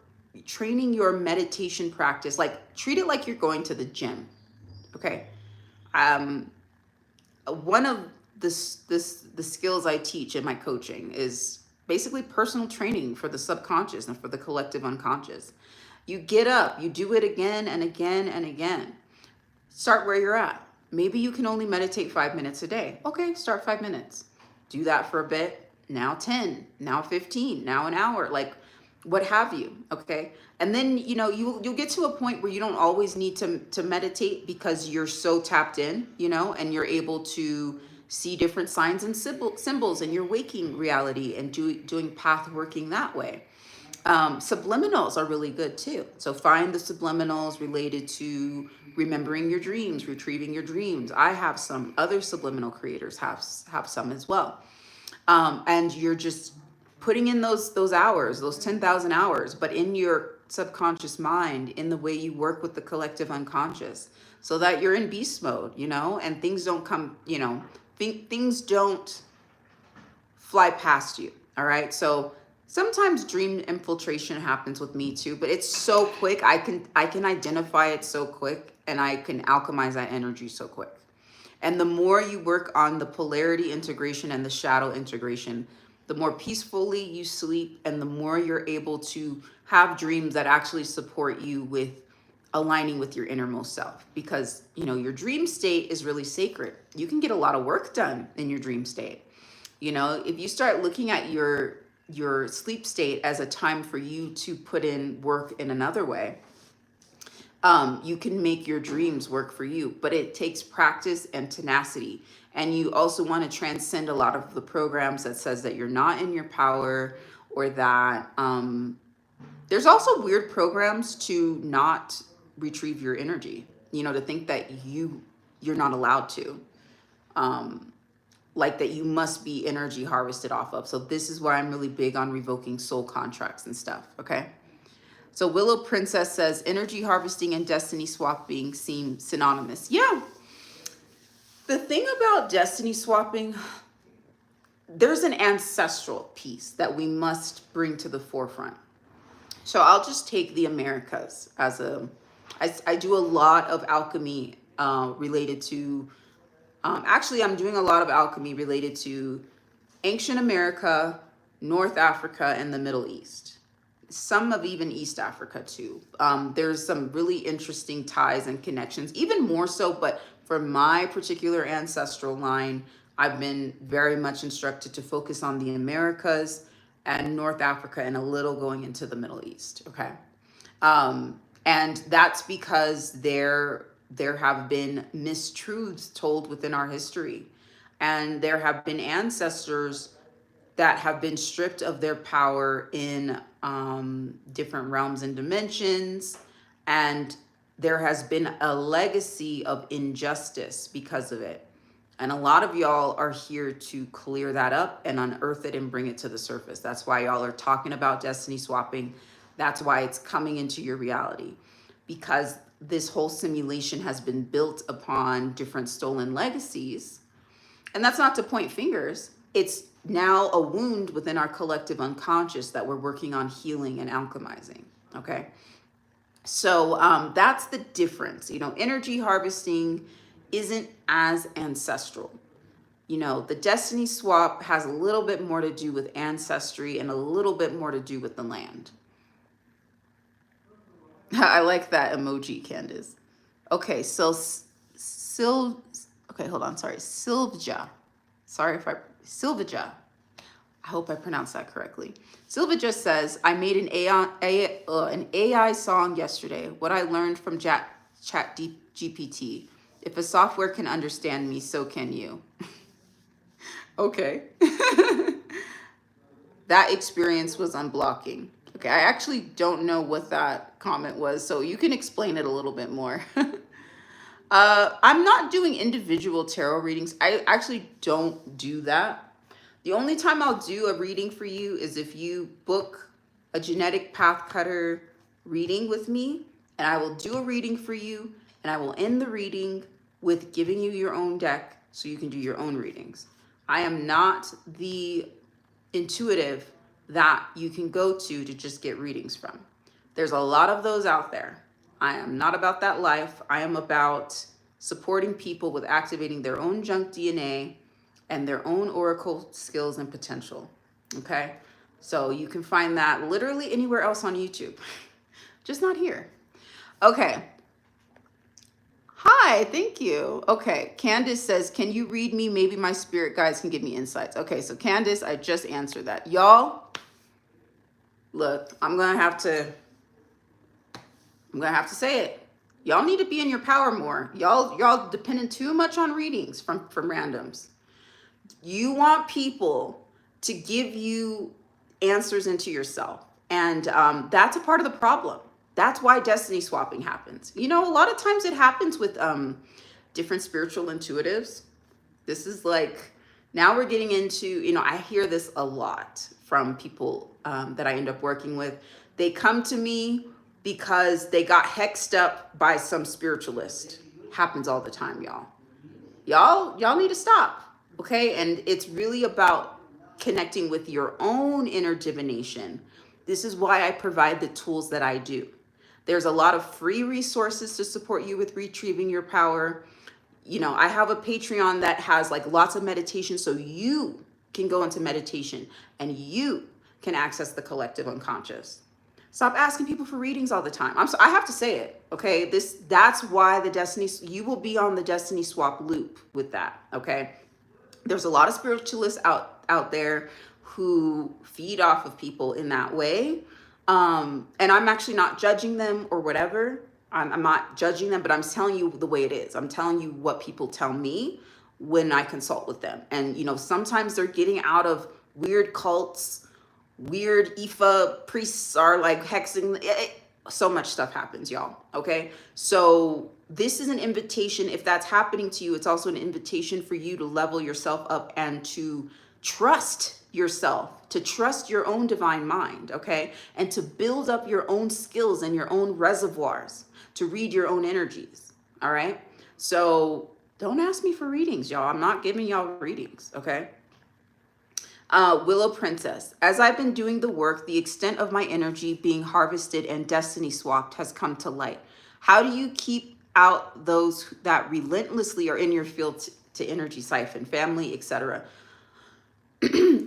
meditation practice. Like, treat it like you're going to the gym. Okay. One of the skills I teach in my coaching is basically personal training for the subconscious and for the collective unconscious. You get up, you do it again and again and again. Start where you're at. Maybe you can only meditate 5 minutes a day. Okay, start 5 minutes. Do that for a bit. Now 10, now 15, now an hour, like what have you, okay? And then, you'll get to a point where you don't always need to meditate, because you're so tapped in, and you're able to see different signs and symbols in your waking reality and doing path working that way. Subliminals are really good too. So find the subliminals related to remembering your dreams, retrieving your dreams. I have some. Other subliminal creators have some as well. And you're just putting in those hours, those 10,000 hours, but in your subconscious mind, in the way you work with the collective unconscious, so that you're in beast mode, and things don't come, things don't fly past you. All right. So sometimes dream infiltration happens with me too, but it's so quick. I can identify it so quick, and I can alchemize that energy so quick. And the more you work on the polarity integration and the shadow integration, the more peacefully you sleep, and the more you're able to have dreams that actually support you with aligning with your innermost self. Because, your dream state is really sacred. You can get a lot of work done in your dream state. If you start looking at your sleep state as a time for you to put in work in another way, you can make your dreams work for you. But it takes practice and tenacity. And you also want to transcend a lot of the programs that says that you're not in your power, or that there's also weird programs to not retrieve your energy, to think that you're not allowed to, like that you must be energy harvested off of. So this is why I'm really big on revoking soul contracts and stuff. Okay. So Willow Princess says energy harvesting and destiny swapping seem synonymous. Yeah. The thing about destiny swapping, there's an ancestral piece that we must bring to the forefront. So I'll just take the Americas as I do a lot of alchemy related to, actually I'm doing a lot of alchemy related to ancient America, North Africa, and the Middle East. some of even East Africa too. There's some really interesting ties and connections, even more so. But for my particular ancestral line, I've been very much instructed to focus on the Americas and North Africa and a little going into the Middle East. Okay. And that's because there have been mistruths told within our history, and there have been ancestors that have been stripped of their power in different realms and dimensions, and there has been a legacy of injustice because of it. And a lot of y'all are here to clear that up and unearth it and bring it to the surface. That's why y'all are talking about destiny swapping. That's why it's coming into your reality, because this whole simulation has been built upon different stolen legacies. And that's not to point fingers. It's now a wound within our collective unconscious that we're working on healing and alchemizing. Okay. So that's the difference. Energy harvesting isn't as ancestral. The destiny swap has a little bit more to do with ancestry and a little bit more to do with the land. I like that emoji, Candace. Okay, so okay, hold on, sorry. Silvja. Silvja. I hope I pronounced that correctly. Silvja says, I made an AI song yesterday. What I learned from Chat GPT. If a software can understand me, so can you. Okay. That experience was unblocking. Okay, I actually don't know what that comment was, so you can explain it a little bit more. I'm not doing individual tarot readings. I actually don't do that. The only time I'll do a reading for you is if you book a genetic path cutter reading with me, and I will do a reading for you, and I will end the reading with giving you your own deck so you can do your own readings. I am not the intuitive that you can go to just get readings from. There's a lot of those out there. I am not about that life. I am about supporting people with activating their own junk DNA and their own oracle skills and potential. Okay? So you can find that literally anywhere else on YouTube, just not here. Okay. Hi, thank you. Okay, Candace says, can you read me? Maybe my spirit guides can give me insights. Okay, so Candace, I just answered that. Y'all, look, I'm gonna have to say it. Y'all need to be in your power more. Y'all depending too much on readings from randoms. You want people to give you answers into yourself. And that's a part of the problem. That's why destiny swapping happens. A lot of times it happens with different spiritual intuitives. This is like, now we're getting into, I hear this a lot from people that I end up working with. They come to me because they got hexed up by some spiritualist. Happens all the time, y'all. Y'all need to stop, okay? And it's really about connecting with your own inner divination. This is why I provide the tools that I do. There's a lot of free resources to support you with retrieving your power. I have a Patreon that has like lots of meditation, so you can go into meditation and you can access the collective unconscious. Stop asking people for readings all the time. I have to say it, okay? That's why you will be on the destiny swap loop with that, okay? There's a lot of spiritualists out there who feed off of people in that way. And I'm actually not judging them or whatever. I'm not judging them, but I'm telling you the way it is. I'm telling you what people tell me when I consult with them. And, sometimes they're getting out of weird cults, weird Ifa priests are like hexing. So much stuff happens, y'all. Okay. So this is an invitation. If that's happening to you, it's also an invitation for you to level yourself up and to trust yourself, to trust your own divine mind, okay? And to build up your own skills and your own reservoirs to read your own energies, all right? So don't ask me for readings, y'all. I'm not giving y'all readings, okay? Willow Princess, as I've been doing the work, the extent of my energy being harvested and destiny swapped has come to light. How do you keep out those that relentlessly are in your field to energy siphon, family, etc.?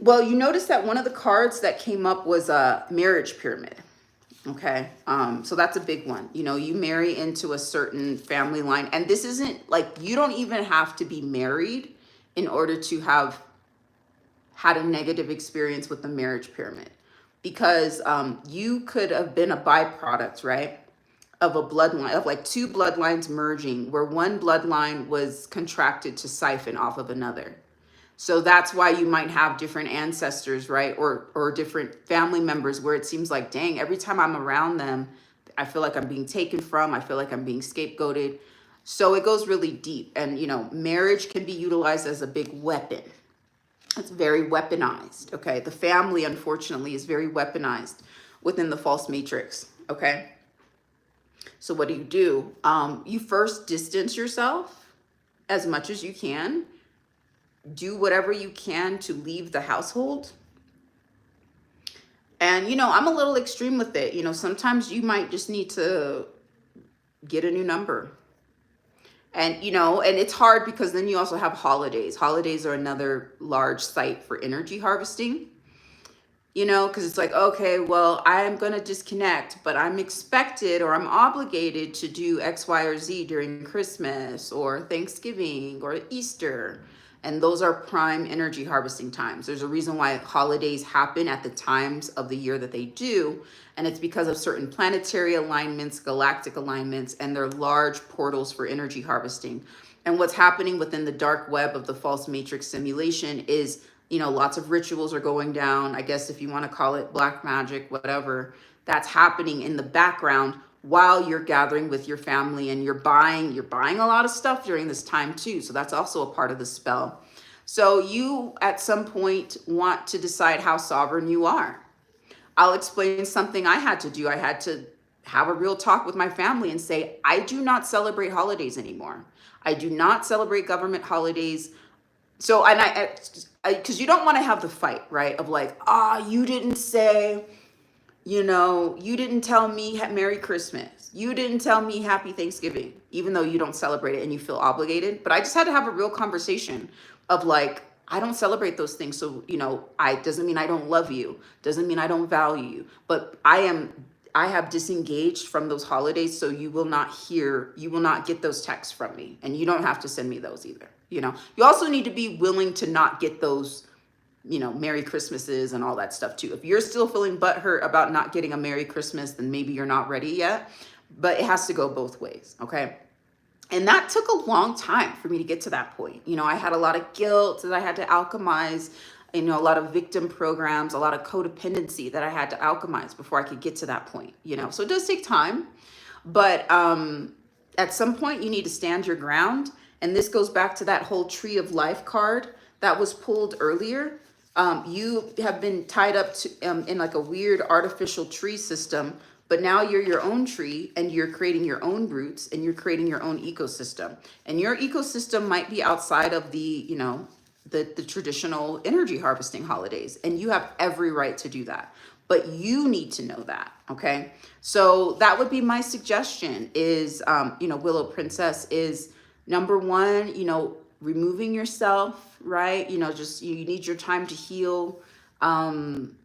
Well, you notice that one of the cards that came up was a marriage pyramid. Okay. So that's a big one. You know, you marry into a certain family line, and this isn't like, you don't even have to be married in order to have had a negative experience with the marriage pyramid, because you could have been a byproduct, right, of a bloodline, of like two bloodlines merging, where one bloodline was contracted to siphon off of another. So that's why you might have different ancestors, right? Or different family members where it seems like, dang, every time I'm around them, I feel like I'm being taken from, I feel like I'm being scapegoated. So it goes really deep. And, you know, marriage can be utilized as a big weapon. It's very weaponized, okay? The family, unfortunately, is very weaponized within the false matrix, okay? So what do? You first distance yourself as much as you can. Do whatever you can to leave the household. And, you know, I'm a little extreme with it. You know, sometimes you might just need to get a new number. And, you know, and it's hard because then you also have holidays. Holidays are another large site for energy harvesting, you know, because it's like, okay, well, I'm going to disconnect, but I'm expected or I'm obligated to do X, Y, or Z during Christmas or Thanksgiving or Easter. And those are prime energy harvesting times. There's a reason why holidays happen at the times of the year that they do. And it's because of certain planetary alignments, galactic alignments, and they're large portals for energy harvesting. And what's happening within the dark web of the false matrix simulation is, you know, lots of rituals are going down. I guess if you want to call it black magic, whatever, that's happening in the background while you're gathering with your family, and you're buying a lot of stuff during this time too. So that's also a part of the spell. So you at some point want to decide how sovereign you are. I'll explain something I had to do. I had to have a real talk with my family and say, I do not celebrate holidays anymore. I do not celebrate government holidays. So, and because you don't want to have the fight, right? Of like, you didn't say, you know, you didn't tell me Merry Christmas. You didn't tell me Happy Thanksgiving, even though you don't celebrate it and you feel obligated. But I just had to have a real conversation of like, I don't celebrate those things. So, you know, doesn't mean I don't love you. Doesn't mean I don't value you. But I have disengaged from those holidays. So you will not get those texts from me. And you don't have to send me those either. You know, you also need to be willing to not get those, you know, Merry Christmases and all that stuff too. If you're still feeling butthurt about not getting a Merry Christmas, then maybe you're not ready yet, but it has to go both ways. Okay. And that took a long time for me to get to that point. You know, I had a lot of guilt that I had to alchemize, you know, a lot of victim programs, a lot of codependency that I had to alchemize before I could get to that point, you know, so it does take time, but, at some point you need to stand your ground. And this goes back to that whole tree of life card that was pulled earlier. You have been tied up to, in like a weird artificial tree system, but now you're your own tree and you're creating your own roots and you're creating your own ecosystem. And your ecosystem might be outside of the, you know, the traditional energy harvesting holidays. And you have every right to do that. But you need to know that, okay? So that would be my suggestion is, you know, Willow Princess, is number one, you know, removing yourself, right? You know, just you need your time to heal. And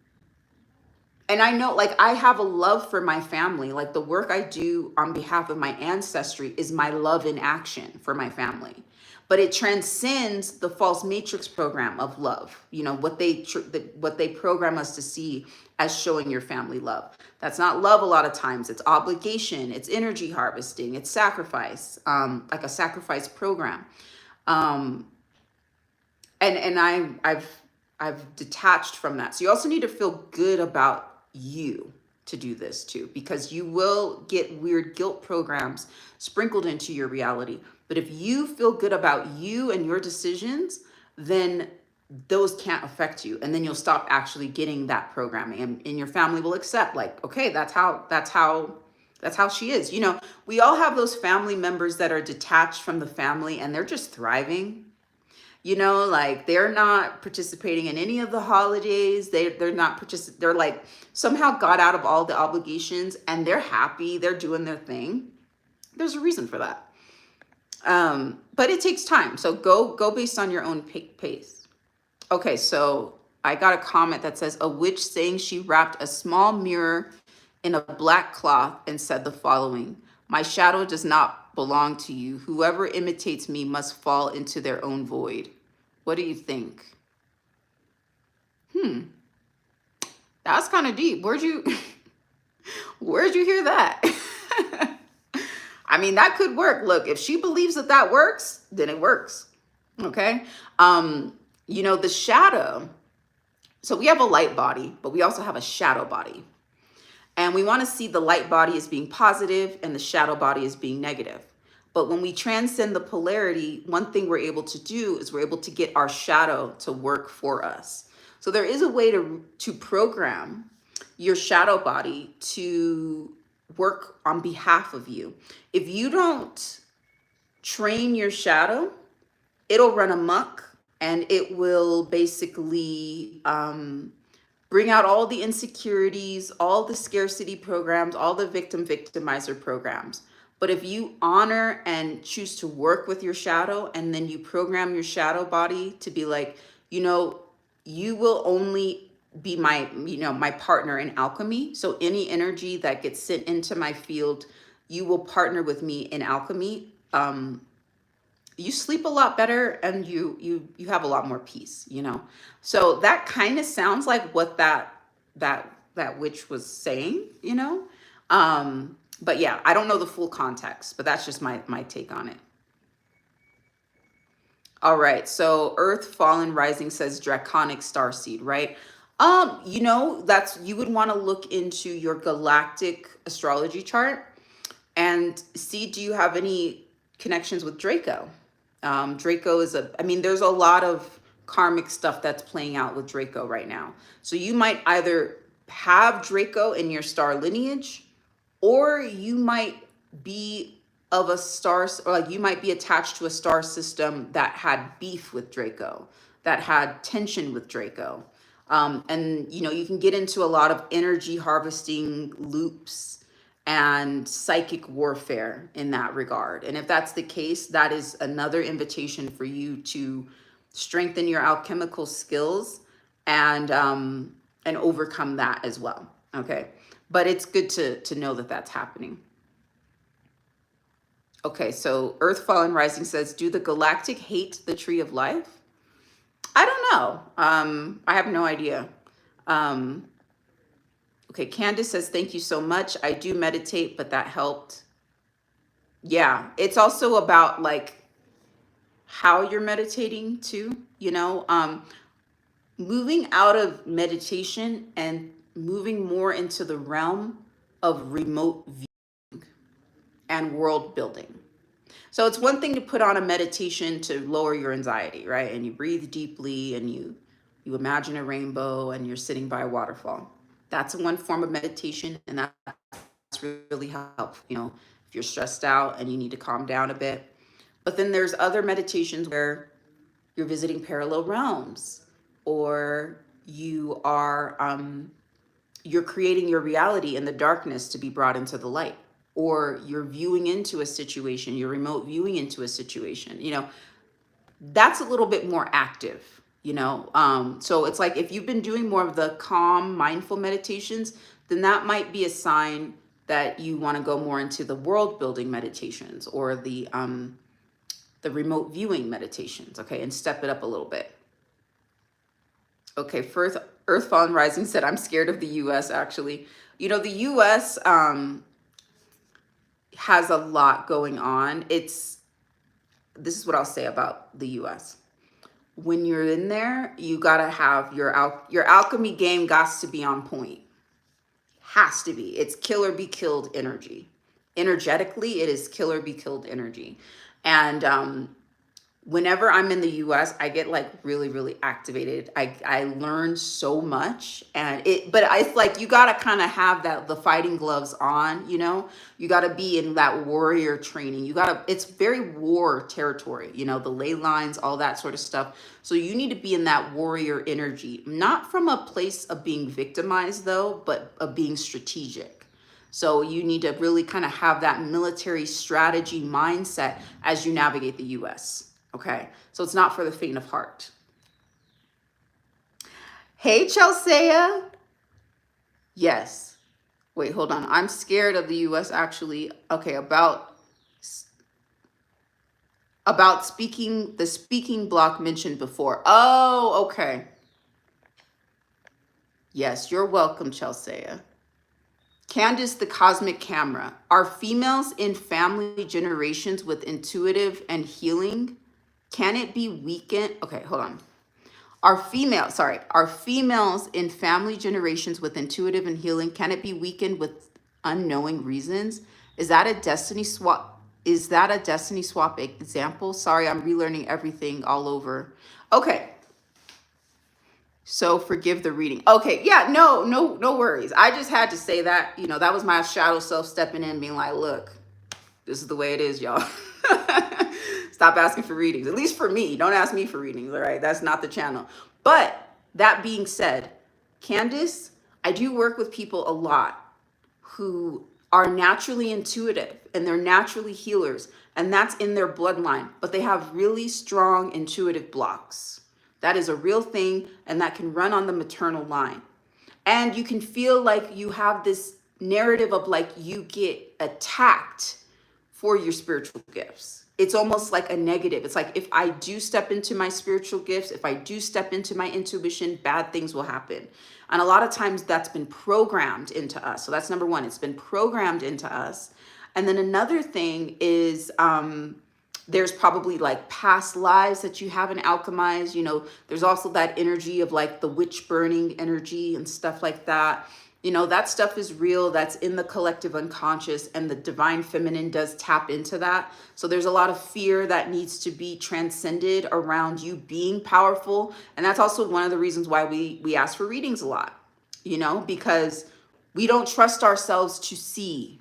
I know, like, I have a love for my family. Like, the work I do on behalf of my ancestry is my love in action for my family. But it transcends the false matrix program of love. You know, what they program us to see as showing your family love. That's not love a lot of times. It's obligation, it's energy harvesting, it's sacrifice, like a sacrifice program. And I've detached from that. So you also need to feel good about you to do this too, because you will get weird guilt programs sprinkled into your reality. But if you feel good about you and your decisions, then those can't affect you. And then you'll stop actually getting that programming, and your family will accept, like, okay, that's how she is. You know, we all have those family members that are detached from the family and they're just thriving. You know, like, they're not participating in any of the holidays. They're not they're like somehow got out of all the obligations and they're happy. They're doing their thing. There's a reason for that. But it takes time. So go based on your own pace. Okay. So I got a comment that says, a witch saying she wrapped a small mirror in a black cloth and said the following: My shadow does not belong to you. Whoever imitates me must fall into their own void. What do you think? That's kind of deep. Where'd you hear that? I mean, that could work. Look, if she believes that that works, then it works. Okay. The shadow. So we have a light body, but we also have a shadow body. And we want to see the light body as being positive and the shadow body as being negative. But when we transcend the polarity, one thing we're able to do is we're able to get our shadow to work for us. So there is a way to program your shadow body to work on behalf of you. If you don't train your shadow, it'll run amok and it will basically bring out all the insecurities, all the scarcity programs, all the victimizer programs. But if you honor and choose to work with your shadow, and then you program your shadow body to be like, you will only be my partner in alchemy. So any energy that gets sent into my field, you will partner with me in alchemy. You sleep a lot better and you have a lot more peace, So that kind of sounds like what that witch was saying, But yeah, I don't know the full context, but that's just my take on it. All right, so Earth Fallen Rising says Draconic Starseed, right? That's, you would want to look into your galactic astrology chart and see, do you have any connections with Draco? Draco is there's a lot of karmic stuff that's playing out with Draco right now. So you might either have Draco in your star lineage, or you might be of a star, or like you might be attached to a star system that had beef with Draco, that had tension with Draco. And you can get into a lot of energy harvesting loops and psychic warfare in that regard. And if that's the case, that is another invitation for you to strengthen your alchemical skills and overcome that as well. Okay. But it's good to know that that's happening. Okay. So Earth Fallen Rising says, do the galactic hate the tree of life? I don't know. I have no idea. Okay, Candace says, thank you so much. I do meditate, but that helped. Yeah, it's also about like how you're meditating too, moving out of meditation and moving more into the realm of remote viewing and world building. So it's one thing to put on a meditation to lower your anxiety, right? And you breathe deeply and you imagine a rainbow and you're sitting by a waterfall. That's one form of meditation, and that's really helpful, if you're stressed out and you need to calm down a bit. But then there's other meditations where you're visiting parallel realms, or you are you're creating your reality in the darkness to be brought into the light, or you're viewing into a situation, you're remote viewing into a situation. That's a little bit more active. So it's like, if you've been doing more of the calm, mindful meditations, then that might be a sign that you want to go more into the world building meditations, or the remote viewing meditations. Okay. And step it up a little bit. Okay. First, Earth Fallen Rising said, I'm scared of the US actually. The US has a lot going on. This is what I'll say about the US. When you're in there, you gotta have your alchemy game got to be on point. Has to be. It's kill or be killed energy. Energetically, it is kill or be killed energy. And whenever I'm in the US, I get like really, really activated. I learn so much, but it's like, you gotta kind of have the fighting gloves on, you gotta be in that warrior training. It's very war territory, the ley lines, all that sort of stuff. So you need to be in that warrior energy, not from a place of being victimized though, but of being strategic. So you need to really kind of have that military strategy mindset as you navigate the US. Okay, so it's not for the faint of heart. Hey, Chelsea. Yes. Wait, hold on. I'm scared of the US actually. Okay, about speaking, the speaking block mentioned before. Oh, okay. Yes, you're welcome, Chelsea. Candace, the cosmic camera. Are females in family generations with intuitive and healing? Can it be weakened? Okay, hold on. Are females in family generations with intuitive and healing, can it be weakened with unknowing reasons? Is that a destiny swap? Is that a destiny swap example? Sorry, I'm relearning everything all over. Okay, so forgive the reading. Okay, yeah, no worries. I just had to say that, that was my shadow self stepping in, being like, look, this is the way it is, y'all. Stop asking for readings. At least for me. Don't ask me for readings, all right? That's not the channel. But that being said, Candace, I do work with people a lot who are naturally intuitive and they're naturally healers, and that's in their bloodline, but they have really strong intuitive blocks. That is a real thing, and that can run on the maternal line. And you can feel like you have this narrative of like you get attacked for your spiritual gifts. It's almost like a negative. It's like, if I do step into my spiritual gifts, if I do step into my intuition, bad things will happen. And a lot of times that's been programmed into us. So that's number one, it's been programmed into us. And then another thing is, there's probably like past lives that you haven't alchemized. There's also that energy of like the witch burning energy and stuff like that. That stuff is real. That's in the collective unconscious, and the divine feminine does tap into that. So there's a lot of fear that needs to be transcended around you being powerful. And that's also one of the reasons why we ask for readings a lot, because we don't trust ourselves to see.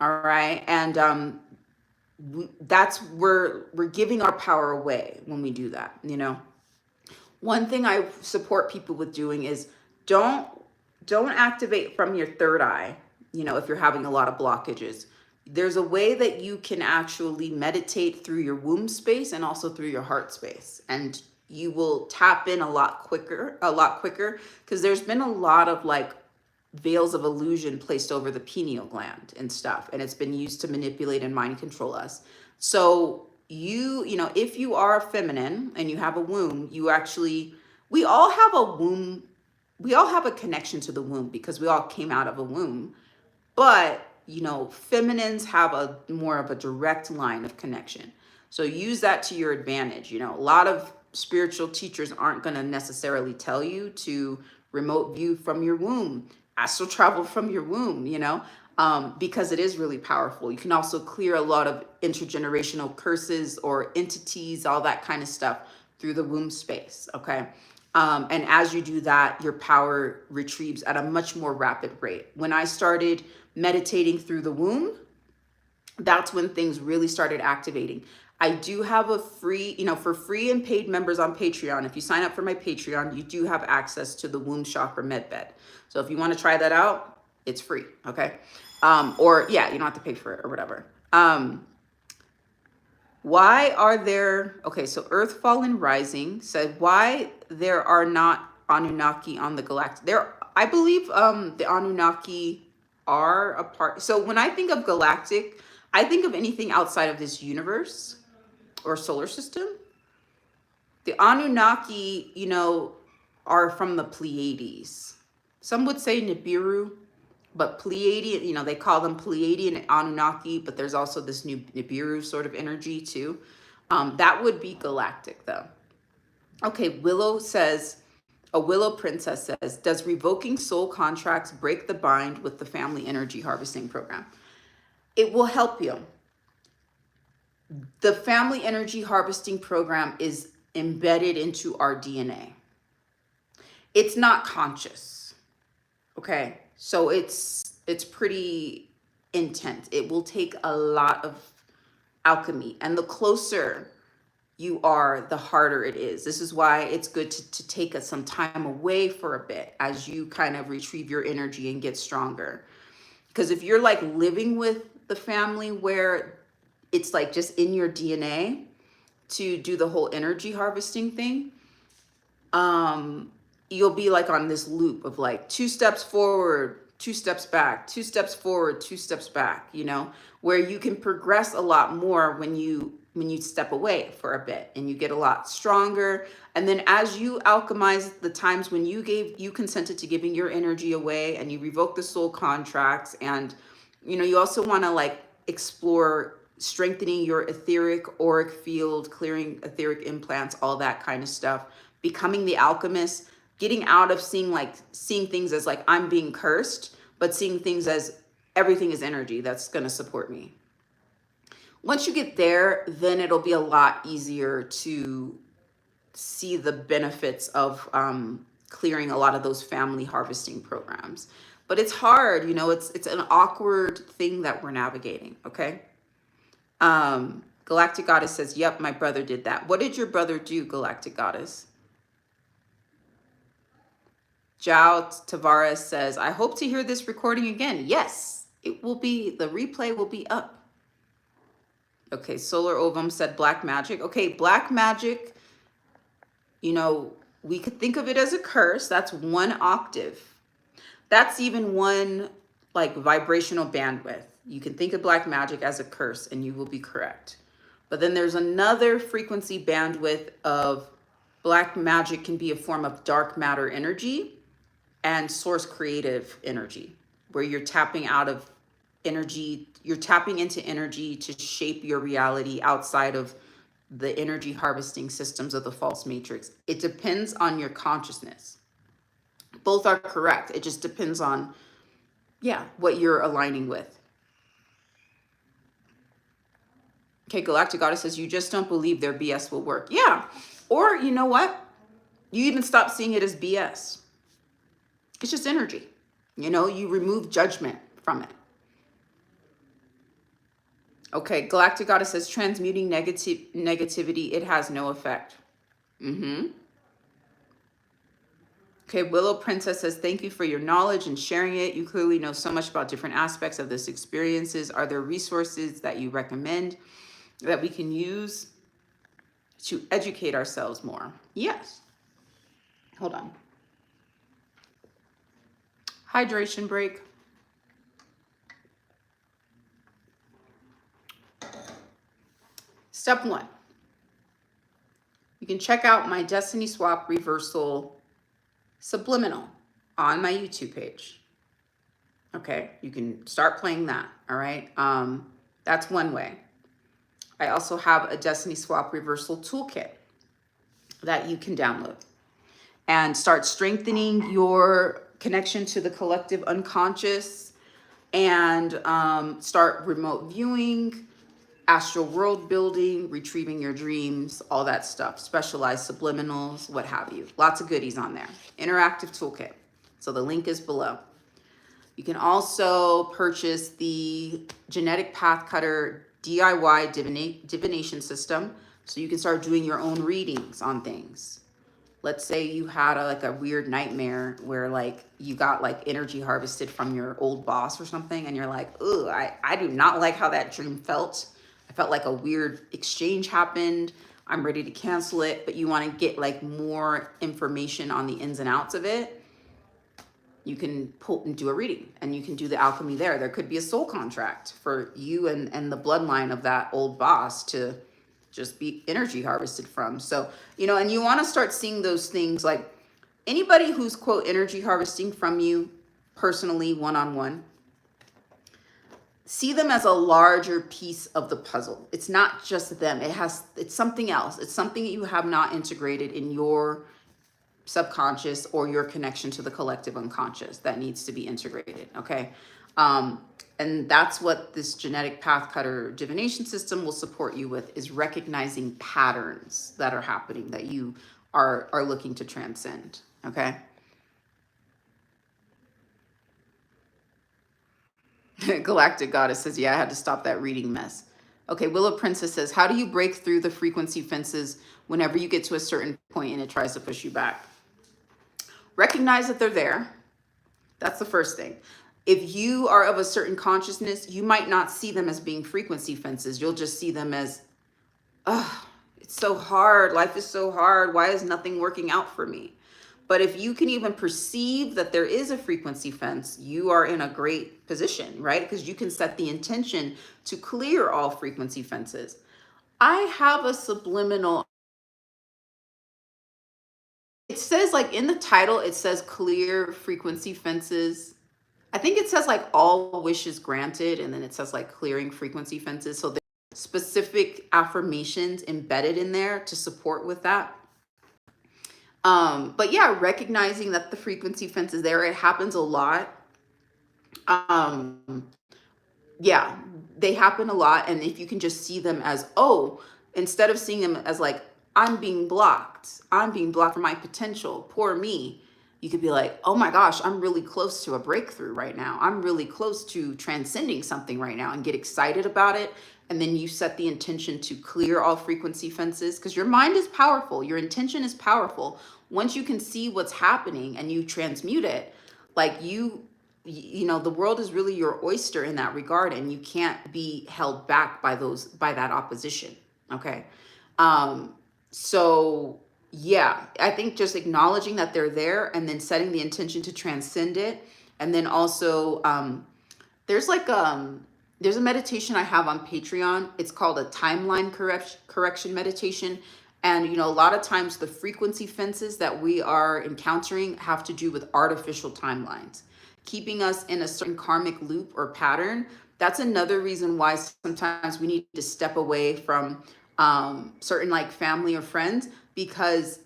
All right. And that's where we're giving our power away when we do that. One thing I support people with doing is don't activate from your third eye, if you're having a lot of blockages. There's a way that you can actually meditate through your womb space and also through your heart space. And you will tap in a lot quicker, because there's been a lot of like veils of illusion placed over the pineal gland and stuff. And it's been used to manipulate and mind control us. So if you are feminine and you have a womb, we all have a womb. We all have a connection to the womb because we all came out of a womb. But, feminines have a more of a direct line of connection. So use that to your advantage. A lot of spiritual teachers aren't going to necessarily tell you to remote view from your womb, astral travel from your womb, because it is really powerful. You can also clear a lot of intergenerational curses or entities, all that kind of stuff through the womb space. Okay. And as you do that, your power retrieves at a much more rapid rate. When I started meditating through the womb, that's when things really started activating. I do have a free, for free and paid members on Patreon. If you sign up for my Patreon, you do have access to the womb chakra medbed. So if you want to try that out, it's free. Okay. Or yeah, you don't have to pay for it or whatever. Why are there, okay, so Earth Fallen Rising said, why there are not Anunnaki on the galactic? I believe the Anunnaki are a part. So when I think of galactic, I think of anything outside of this universe or solar system. The Anunnaki, are from the Pleiades. Some would say Nibiru, but Pleiadian, they call them Pleiadian and Anunnaki, but there's also this new Nibiru sort of energy too. That would be galactic though. Okay, a Willow Princess says, does revoking soul contracts break the bind with the family energy harvesting program? It will help you. The family energy harvesting program is embedded into our DNA. It's not conscious. Okay. So it's pretty intense. It will take a lot of alchemy, and the closer you are, the harder it is. This is why it's good to take some time away for a bit as you kind of retrieve your energy and get stronger. Because if you're like living with the family where it's like just in your DNA to do the whole energy harvesting thing, you'll be like on this loop of like 2 steps forward, 2 steps back, 2 steps forward, 2 steps back, you know, where you can progress a lot more when you step away for a bit, and you get a lot stronger. And then as you alchemize the times when you consented to giving your energy away, and you revoke the soul contracts, and you know, you also want to like explore strengthening your etheric auric field, clearing etheric implants, all that kind of stuff, becoming the alchemist, getting out of seeing things as like I'm being cursed, but seeing things as everything is energy that's going to support me. Once you get there, then it'll be a lot easier to see the benefits of clearing a lot of those family harvesting programs. But it's hard, you know, it's an awkward thing that we're navigating, okay? Galactic Goddess says, yep, my brother did that. What did your brother do, Galactic Goddess? Jao Tavares says, I hope to hear this recording again. Yes, it will be, the replay will be up. Okay, Solar Ovum said black magic. Okay, black magic, you know, we could think of it as a curse. That's 1 octave. That's even 1 like vibrational bandwidth. You can think of black magic as a curse and you will be correct. But then there's another frequency bandwidth of black magic can be a form of dark matter energy and source creative energy, where you're tapping out of energy, you're tapping into energy to shape your reality outside of the energy harvesting systems of the false matrix. It depends on your consciousness. Both are correct. It just depends on, yeah, what you're aligning with. Okay, Galactic Goddess says, you just don't believe their BS will work. Yeah, or you know what? You even stop seeing it as BS. It's just energy. You know, you remove judgment from it. Okay, Galactic Goddess says, transmuting negativity, it has no effect. Okay, Willow Princess says, thank you for your knowledge and sharing it. You clearly know so much about different aspects of this experiences. Are there resources that you recommend that we can use to educate ourselves more? Yes. Hold on. Hydration break. Step 1. You can check out my Destiny Swap Reversal Subliminal on my YouTube page. Okay, you can start playing that, all right? That's one way. I also have a Destiny Swap Reversal Toolkit that you can download and start strengthening your connection to the collective unconscious, and start remote viewing, astral world building, retrieving your dreams, all that stuff, specialized subliminals, what have you. Lots of goodies on there. Interactive toolkit. So the link is below. You can also purchase the Genetic Path Cutter DIY divination system, so you can start doing your own readings on things. Let's say you had a weird nightmare where like you got like energy harvested from your old boss or something, and you're like, ugh, I do not like how that dream felt. I felt like a weird exchange happened. I'm ready to cancel it, but you want to get like more information on the ins and outs of it. You can pull and do a reading, and you can do the alchemy there. There could be a soul contract for you and the bloodline of that old boss to just be energy harvested from. So, you know, and you want to start seeing those things, like anybody who's quote energy harvesting from you personally, one-on-one, see them as a larger piece of the puzzle. It's not just them. It's something else. It's something that you have not integrated in your subconscious or your connection to the collective unconscious that needs to be integrated. Okay. And that's what this Genetic Path Cutter divination system will support you with, is recognizing patterns that are happening that you are looking to transcend. Okay. Galactic Goddess says, yeah, I had to stop that reading mess. Okay, Willow Princess says, how do you break through the frequency fences whenever you get to a certain point and it tries to push you back? Recognize that they're there. That's the first thing. If you are of a certain consciousness, you might not see them as being frequency fences. You'll just see them as, oh, it's so hard. Life is so hard. Why is nothing working out for me? But if you can even perceive that there is a frequency fence, you are in a great position, right? Because you can set the intention to clear all frequency fences. I have a subliminal, it says like in the title, it says clear frequency fences. I think it says like all wishes granted, and then it says like clearing frequency fences. So there's specific affirmations embedded in there to support with that. But yeah, recognizing that the frequency fence is there, it happens a lot. Um, yeah, they happen a lot. And if you can just see them as, oh, instead of seeing them as like, I'm being blocked from my potential, poor me, you could be like, oh my gosh, I'm really close to a breakthrough right now. I'm really close to transcending something right now, and get excited about it. And then you set the intention to clear all frequency fences, because your mind is powerful. Your intention is powerful. Once you can see what's happening and you transmute it, like you know, the world is really your oyster in that regard, and you can't be held back by that opposition. Okay. So yeah, I think just acknowledging that they're there, and then setting the intention to transcend it. And then also, there's like, there's a meditation I have on Patreon. It's called a timeline correction meditation. And, you know, a lot of times the frequency fences that we are encountering have to do with artificial timelines, keeping us in a certain karmic loop or pattern. That's another reason why sometimes we need to step away from certain like family or friends, because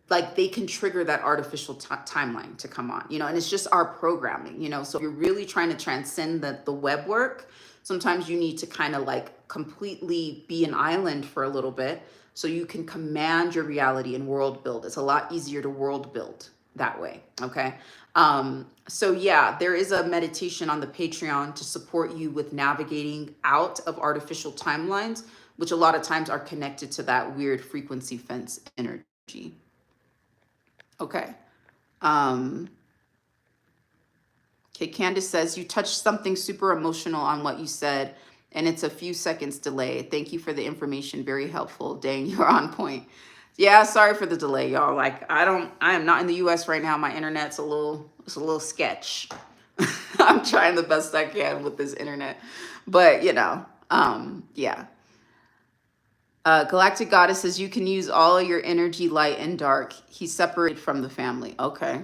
like they can trigger that artificial timeline to come on, you know, and it's just our programming, you know. So if you're really trying to transcend the web work, sometimes you need to kind of like completely be an island for a little bit, so you can command your reality and world build. It's a lot easier to world build that way. Okay. So yeah, there is a meditation on the Patreon to support you with navigating out of artificial timelines, which a lot of times are connected to that weird frequency fence energy. Okay. Okay, Candace says, you touched something super emotional on what you said, and it's a few seconds delay. Thank you for the information. Very helpful. Dang, you're on point. Yeah, sorry for the delay, y'all. Like, I am not in the US right now. My internet's it's a little sketch. I'm trying the best I can with this internet. But, you know, yeah. Galactic Goddess says, you can use all of your energy, light and dark. He's separated from the family. Okay.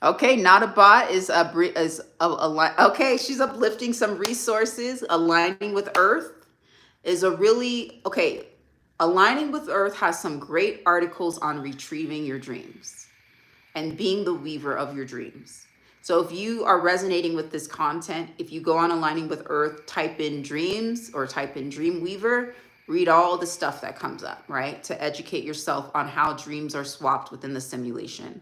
Okay, not a bot is okay. She's uplifting some resources. Aligning with Earth is a really okay. Aligning with Earth has some great articles on retrieving your dreams and being the weaver of your dreams. So if you are resonating with this content, if you go on Aligning with Earth, type in dreams or type in dream weaver, read all the stuff that comes up, right? To educate yourself on how dreams are swapped within the simulation.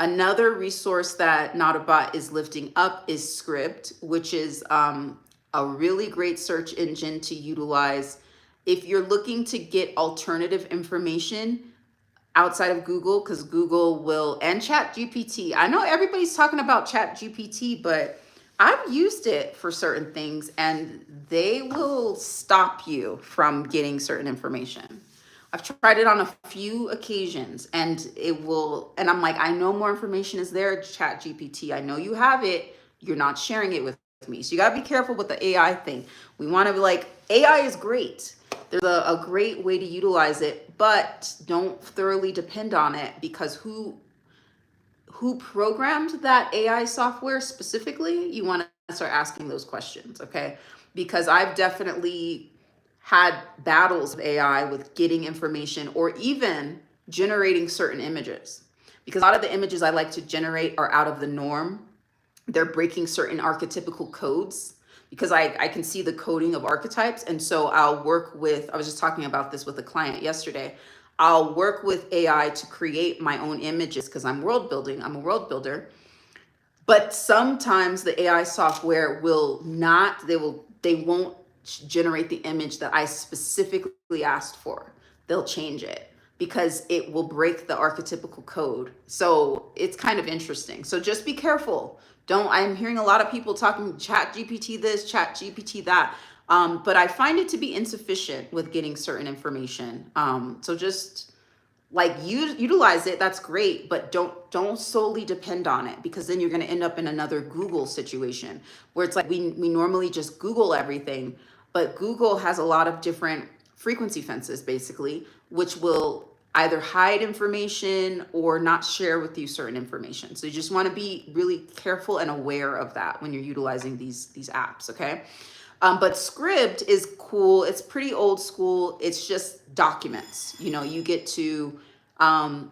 Another resource that Not is lifting up is Script, which is a really great search engine to utilize if you're looking to get alternative information outside of Google, because Google will, and Chat GPT. I know everybody's talking about Chat GPT, but I've used it for certain things, and they will stop you from getting certain information. I've tried it on a few occasions, and it will, and I'm like, I know more information is there, Chat GPT. I know you have it. You're not sharing it with me. So you got to be careful with the AI thing. We want to be like, AI is great. There's a great way to utilize it, but don't thoroughly depend on it, because who programmed that AI software specifically? You want to start asking those questions, okay? Because I've definitely had battles with AI with getting information or even generating certain images, because a lot of the images I like to generate are out of the norm. They're breaking certain archetypical codes, because I can see the coding of archetypes. And so I'll work with, I was just talking about this with a client yesterday. I'll work with AI to create my own images, because I'm world building. I'm a world builder. But sometimes the AI software will not, they won't generate the image that I specifically asked for. They'll change it because it will break the archetypical code. So it's kind of interesting. So just be careful. I'm hearing a lot of people talking Chat GPT this, Chat GPT that. But I find it to be insufficient with getting certain information. So just like utilize it, that's great, but don't solely depend on it, because then you're going to end up in another Google situation where it's like we normally just Google everything, but Google has a lot of different frequency fences basically, which will either hide information or not share with you certain information. So you just want to be really careful and aware of that when you're utilizing these apps, okay? But Script is cool. It's pretty old school. It's just documents. You know, you get to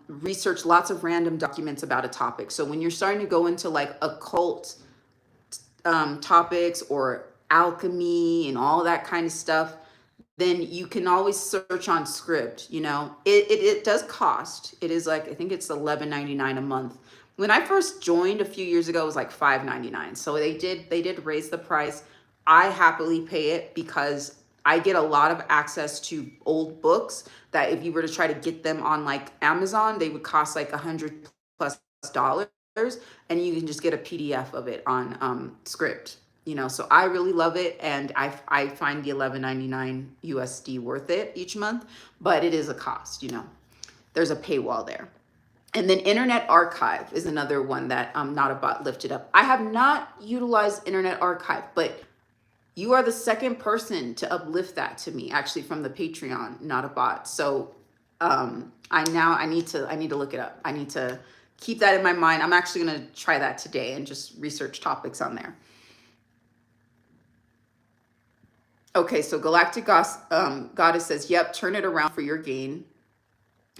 research lots of random documents about a topic. So when you're starting to go into like occult topics or alchemy and all that kind of stuff, then you can always search on Script. You know, it does cost. It is like, I think it's $11.99 a month. When I first joined a few years ago, it was like $5.99. So they did raise the price. I happily pay it because I get a lot of access to old books that if you were to try to get them on like Amazon, they would cost like $100+ and you can just get a PDF of it on Script. You know, so I really love it, and I find the $11.99 USD worth it each month, but it is a cost. You know, there's a paywall there. And then Internet Archive is another one that Not a Bot lifted up. I have not utilized Internet Archive, but you are the second person to uplift that to me, actually, from the Patreon, Not a Bot. So I need to look it up. I need to keep that in my mind. I'm actually going to try that today and just research topics on there. Okay, so Galactic Goddess says, yep, turn it around for your gain.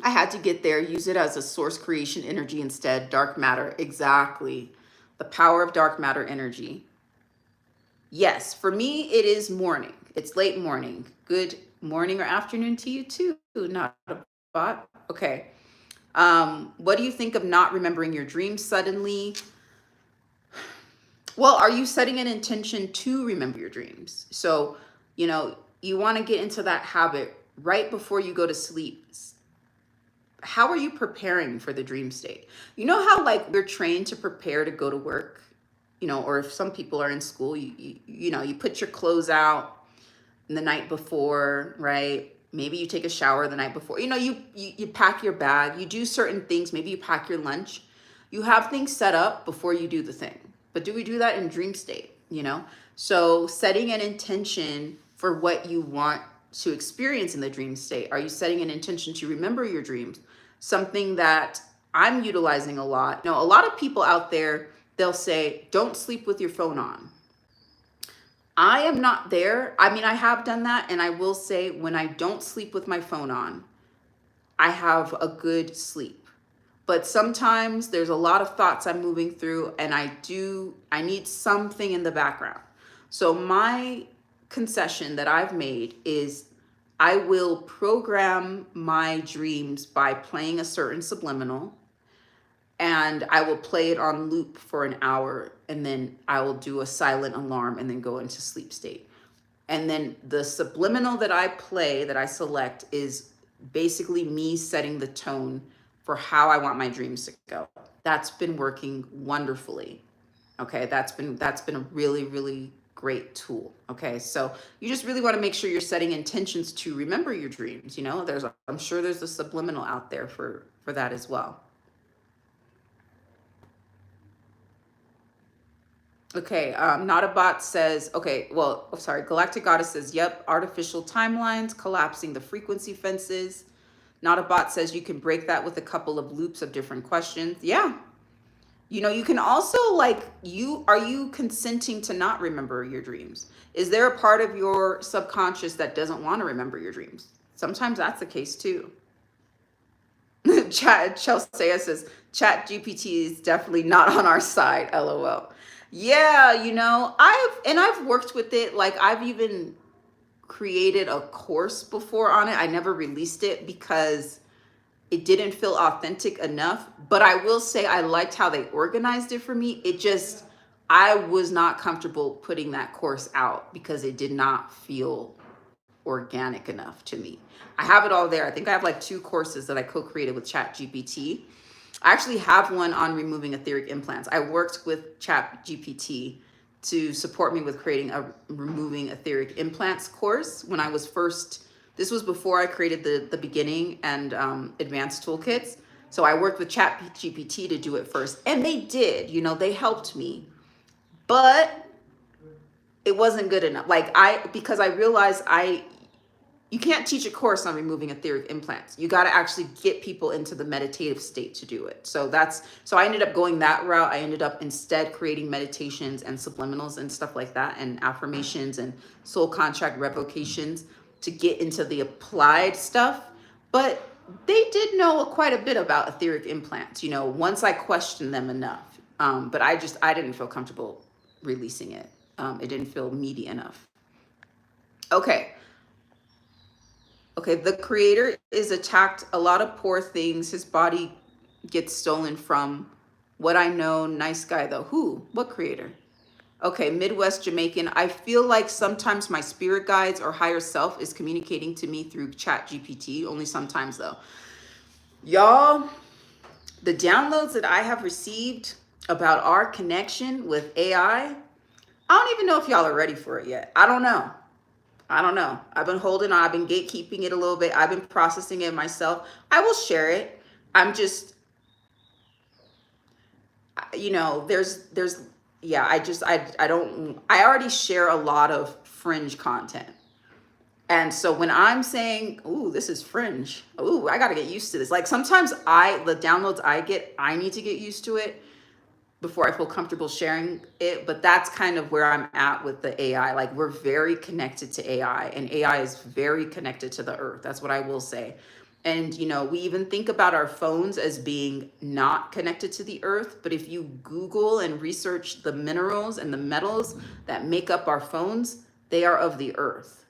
I had to get there. Use it as a source creation energy instead. Dark matter. Exactly. The power of dark matter energy. Yes, for me, it is morning. It's late morning. Good morning or afternoon to you too. Not a bot. Okay. What do you think of not remembering your dreams suddenly? Well, are you setting an intention to remember your dreams? So, you know, you want to get into that habit right before you go to sleep. How are you preparing for the dream state? You know how like we're trained to prepare to go to work, you know, or if some people are in school, you know, you put your clothes out the night before, right? Maybe you take a shower the night before. You know, you pack your bag, you do certain things. Maybe you pack your lunch. You have things set up before you do the thing. But do we do that in dream state, you know? So setting an intention for what you want to experience in the dream state. Are you setting an intention to remember your dreams? Something that I'm utilizing a lot. You know, a lot of people out there, they'll say, don't sleep with your phone on. I am not there. I mean, I have done that. And I will say, when I don't sleep with my phone on, I have a good sleep. But sometimes there's a lot of thoughts I'm moving through, and I need something in the background. So my concession that I've made is I will program my dreams by playing a certain subliminal, and I will play it on loop for an hour, and then I will do a silent alarm and then go into sleep state. And then the subliminal that I play, that I select, is basically me setting the tone for how I want my dreams to go. That's been working wonderfully. Okay, that's been a really, really great tool. Okay, so you just really want to make sure you're setting intentions to remember your dreams. You know, I'm sure there's a subliminal out there for that as well. Okay, Not a Bot says, okay, well, oh, sorry, Galactic Goddess says, yep, artificial timelines, collapsing the frequency fences. Not a Bot says you can break that with a couple of loops of different questions. Yeah. You know, you can also like, are you consenting to not remember your dreams? Is there a part of your subconscious that doesn't want to remember your dreams? Sometimes that's the case too. Chelsea says, Chat GPT is definitely not on our side, LOL. Yeah, you know, I've worked with it. Like I've even created a course before on it. I never released it because it didn't feel authentic enough. But I will say I liked how they organized it for me. I was not comfortable putting that course out because it did not feel organic enough to me. I have it all there. I think I have like 2 courses that I co-created with ChatGPT. I actually have one on removing etheric implants. I worked with ChatGPT to support me with creating a removing etheric implants course when I was first This was before I created the beginning and advanced toolkits. So I worked with Chat GPT to do it first, and they did, you know, they helped me, but it wasn't good enough. Like because I realized you can't teach a course on removing etheric implants. You got to actually get people into the meditative state to do it. So so I ended up going that route. I ended up instead creating meditations and subliminals and stuff like that, and affirmations and soul contract revocations to get into the applied stuff. But they did know quite a bit about etheric implants, you know, once I questioned them enough. But I didn't feel comfortable releasing it. It didn't feel meaty enough. Okay. Okay, the creator is attacked. A lot of poor things. His body gets stolen from. What I know, nice guy though. Who? What creator? Okay, Midwest Jamaican. I feel like sometimes my spirit guides or higher self is communicating to me through Chat GPT. Only sometimes though. Y'all, the downloads that I have received about our connection with AI, I don't even know if y'all are ready for it yet. I don't know. I've been holding on. I've been gatekeeping it a little bit. I've been processing it myself. I will share it. I'm just, you know, yeah, I already share a lot of fringe content. And so when I'm saying, ooh, this is fringe. Ooh, I got to get used to this. Like sometimes the downloads I get, I need to get used to it before I feel comfortable sharing it. But that's kind of where I'm at with the AI. Like we're very connected to AI, and AI is very connected to the earth. That's what I will say. And, you know, we even think about our phones as being not connected to the earth. But if you Google and research the minerals and the metals that make up our phones, they are of the earth.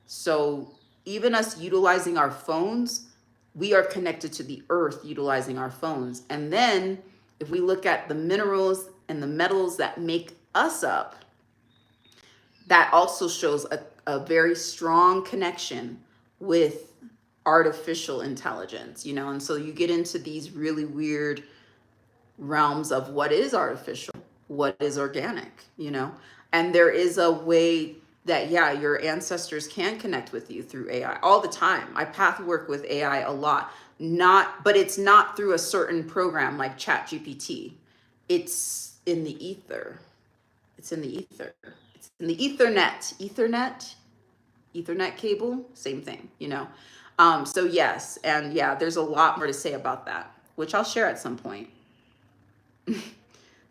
So even us utilizing our phones, we are connected to the earth utilizing our phones. And then if we look at the minerals and the metals that make us up, that also shows a very strong connection with artificial intelligence, you know? And so you get into these really weird realms of what is artificial, what is organic, you know? And there is a way that, yeah, your ancestors can connect with you through AI all the time. I path work with AI a lot, but it's not through a certain program like Chat GPT. It's in the ether. It's in the ether. It's in the Ethernet cable, same thing, you know? So yes, and yeah, there's a lot more to say about that, which I'll share at some point.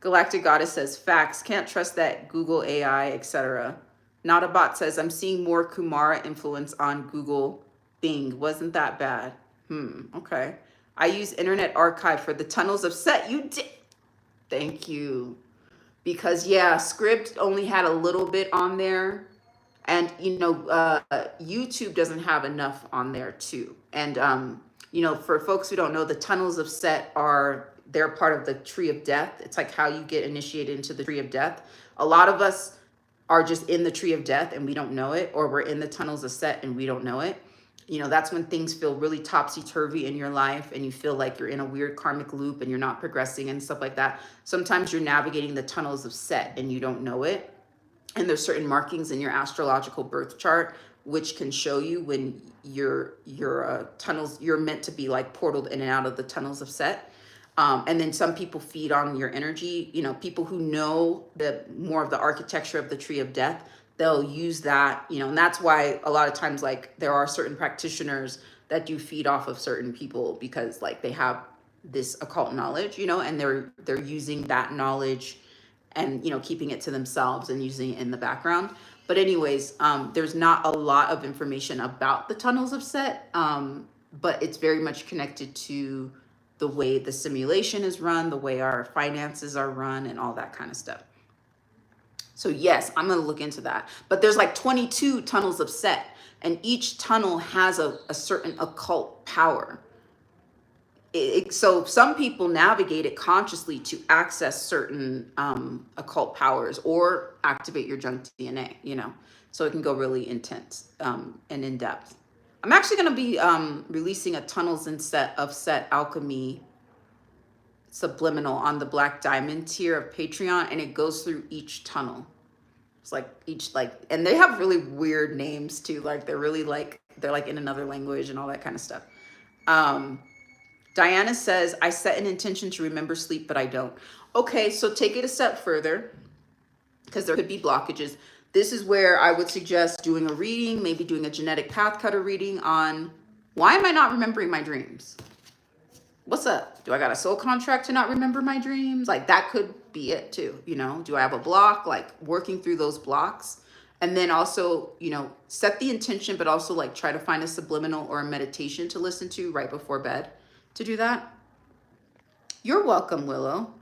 Galactic Goddess says, facts, can't trust that Google AI, etc. Not a bot says, I'm seeing more Kumara influence on Google Bing. Wasn't that bad? Okay. I use Internet Archive for the tunnels of Set. You did. Thank you. Because yeah, Script only had a little bit on there. And, you know, YouTube doesn't have enough on there too. And, you know, for folks who don't know, the tunnels of Set they're part of the tree of death. It's like how you get initiated into the tree of death. A lot of us are just in the tree of death and we don't know it, or we're in the tunnels of Set and we don't know it. You know, that's when things feel really topsy-turvy in your life and you feel like you're in a weird karmic loop and you're not progressing and stuff like that. Sometimes you're navigating the tunnels of Set and you don't know it. And there's certain markings in your astrological birth chart which can show you when your tunnels, you're meant to be like portaled in and out of the tunnels of Set. And then some people feed on your energy. You know, people who know more of the architecture of the tree of death, they'll use that, you know, and that's why a lot of times, like, there are certain practitioners that do feed off of certain people because, like, they have this occult knowledge, you know, and they're using that knowledge and, you know, keeping it to themselves and using it in the background. But anyways, there's not a lot of information about the tunnels of Set, but it's very much connected to the way the simulation is run, the way our finances are run, and all that kind of stuff. So yes, I'm going to look into that. But there's like 22 tunnels of Set, and each tunnel has a certain occult power. So some people navigate it consciously to access certain occult powers or activate your junk DNA, you know, so it can go really intense and in depth. I'm actually going to be releasing a Tunnels of Set Alchemy subliminal on the Black Diamond tier of Patreon, and it goes through each tunnel. It's like each like, and they have really weird names too. Like they're really like, they're like in another language and all that kind of stuff. Um, Diana says, I set an intention to remember sleep, but I don't. Okay, so take it a step further because there could be blockages. This is where I would suggest doing a reading, maybe doing a genetic path cutter reading on why am I not remembering my dreams? What's up? Do I got a soul contract to not remember my dreams? Like that could be it too, you know? Do I have a block? Like working through those blocks. And then also, you know, set the intention, but also like try to find a subliminal or a meditation to listen to right before bed to do that. You're welcome, Willow.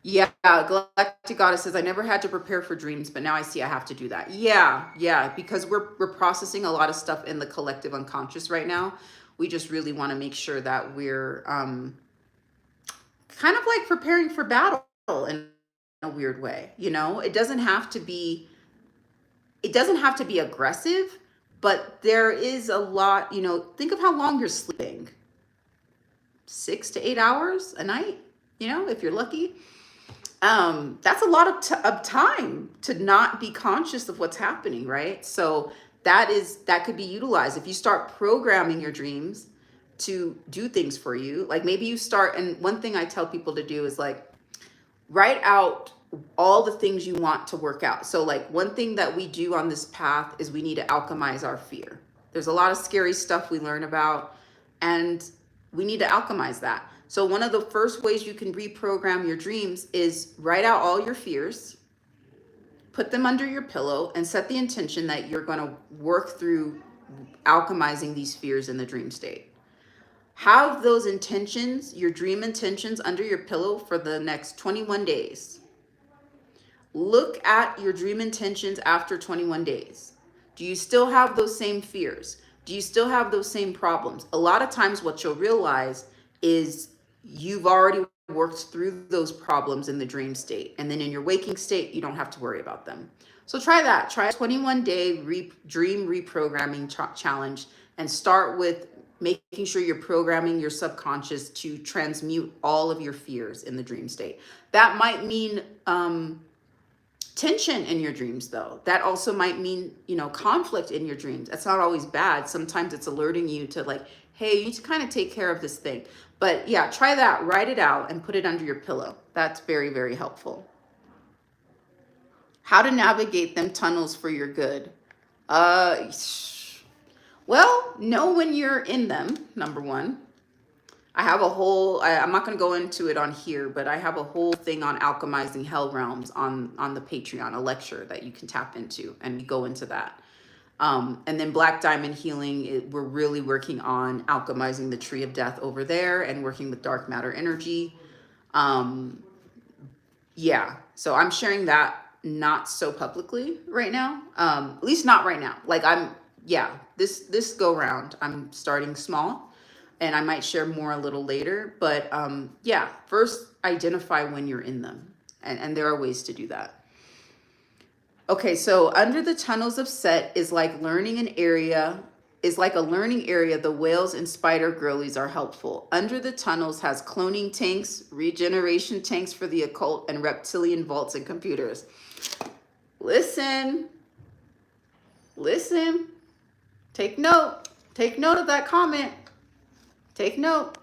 Yeah, Galactic Goddess says, I never had to prepare for dreams, but now I see I have to do that. Yeah, because we're processing a lot of stuff in the collective unconscious right now. We just really want to make sure that we're kind of like preparing for battle in a weird way, you know? It doesn't have to be aggressive, but there is a lot, you know, think of how long you're sleeping. 6 to 8 hours a night, you know, if you're lucky. That's a lot of time to not be conscious of what's happening, right? So that could be utilized if you start programming your dreams to do things for you. Like maybe you start, and one thing I tell people to do is like write out all the things you want to work out. So like one thing that we do on this path is we need to alchemize our fear. There's a lot of scary stuff we learn about, and we need to alchemize that. So one of the first ways you can reprogram your dreams is write out all your fears, put them under your pillow, and set the intention that you're going to work through alchemizing these fears in the dream state. Have those intentions, your dream intentions, under your pillow for the next 21 days. Look at your dream intentions after 21 days. Do you still have those same fears? Do you still have those same problems? A lot of times what you'll realize is you've already worked through those problems in the dream state. And then in your waking state, you don't have to worry about them. So try that. Try a 21-day dream reprogramming challenge and start with making sure you're programming your subconscious to transmute all of your fears in the dream state. That might mean tension in your dreams, though. That also might mean, you know, conflict in your dreams. That's not always bad. Sometimes it's alerting you to like, hey, you need to kind of take care of this thing. But yeah, try that. Write it out and put it under your pillow. That's very, very helpful. How to navigate them tunnels for your good. Well, know when you're in them, number one. I have a whole, I'm not going to go into it on here, but I have a whole thing on alchemizing hell realms on the Patreon, a lecture that you can tap into, and we go into that. And then Black Diamond Healing, we're really working on alchemizing the tree of death over there and working with dark matter energy. Yeah, so I'm sharing that not so publicly right now, at least not right now. Like this go round, I'm starting small. And I might share more a little later, but yeah, first identify when you're in them. And there are ways to do that. Okay, so under the tunnels of Set is like a learning area. The whales and spider girlies are helpful. Under the tunnels has cloning tanks, regeneration tanks for the occult, and reptilian vaults and computers. Listen. Take note of that comment. Take note.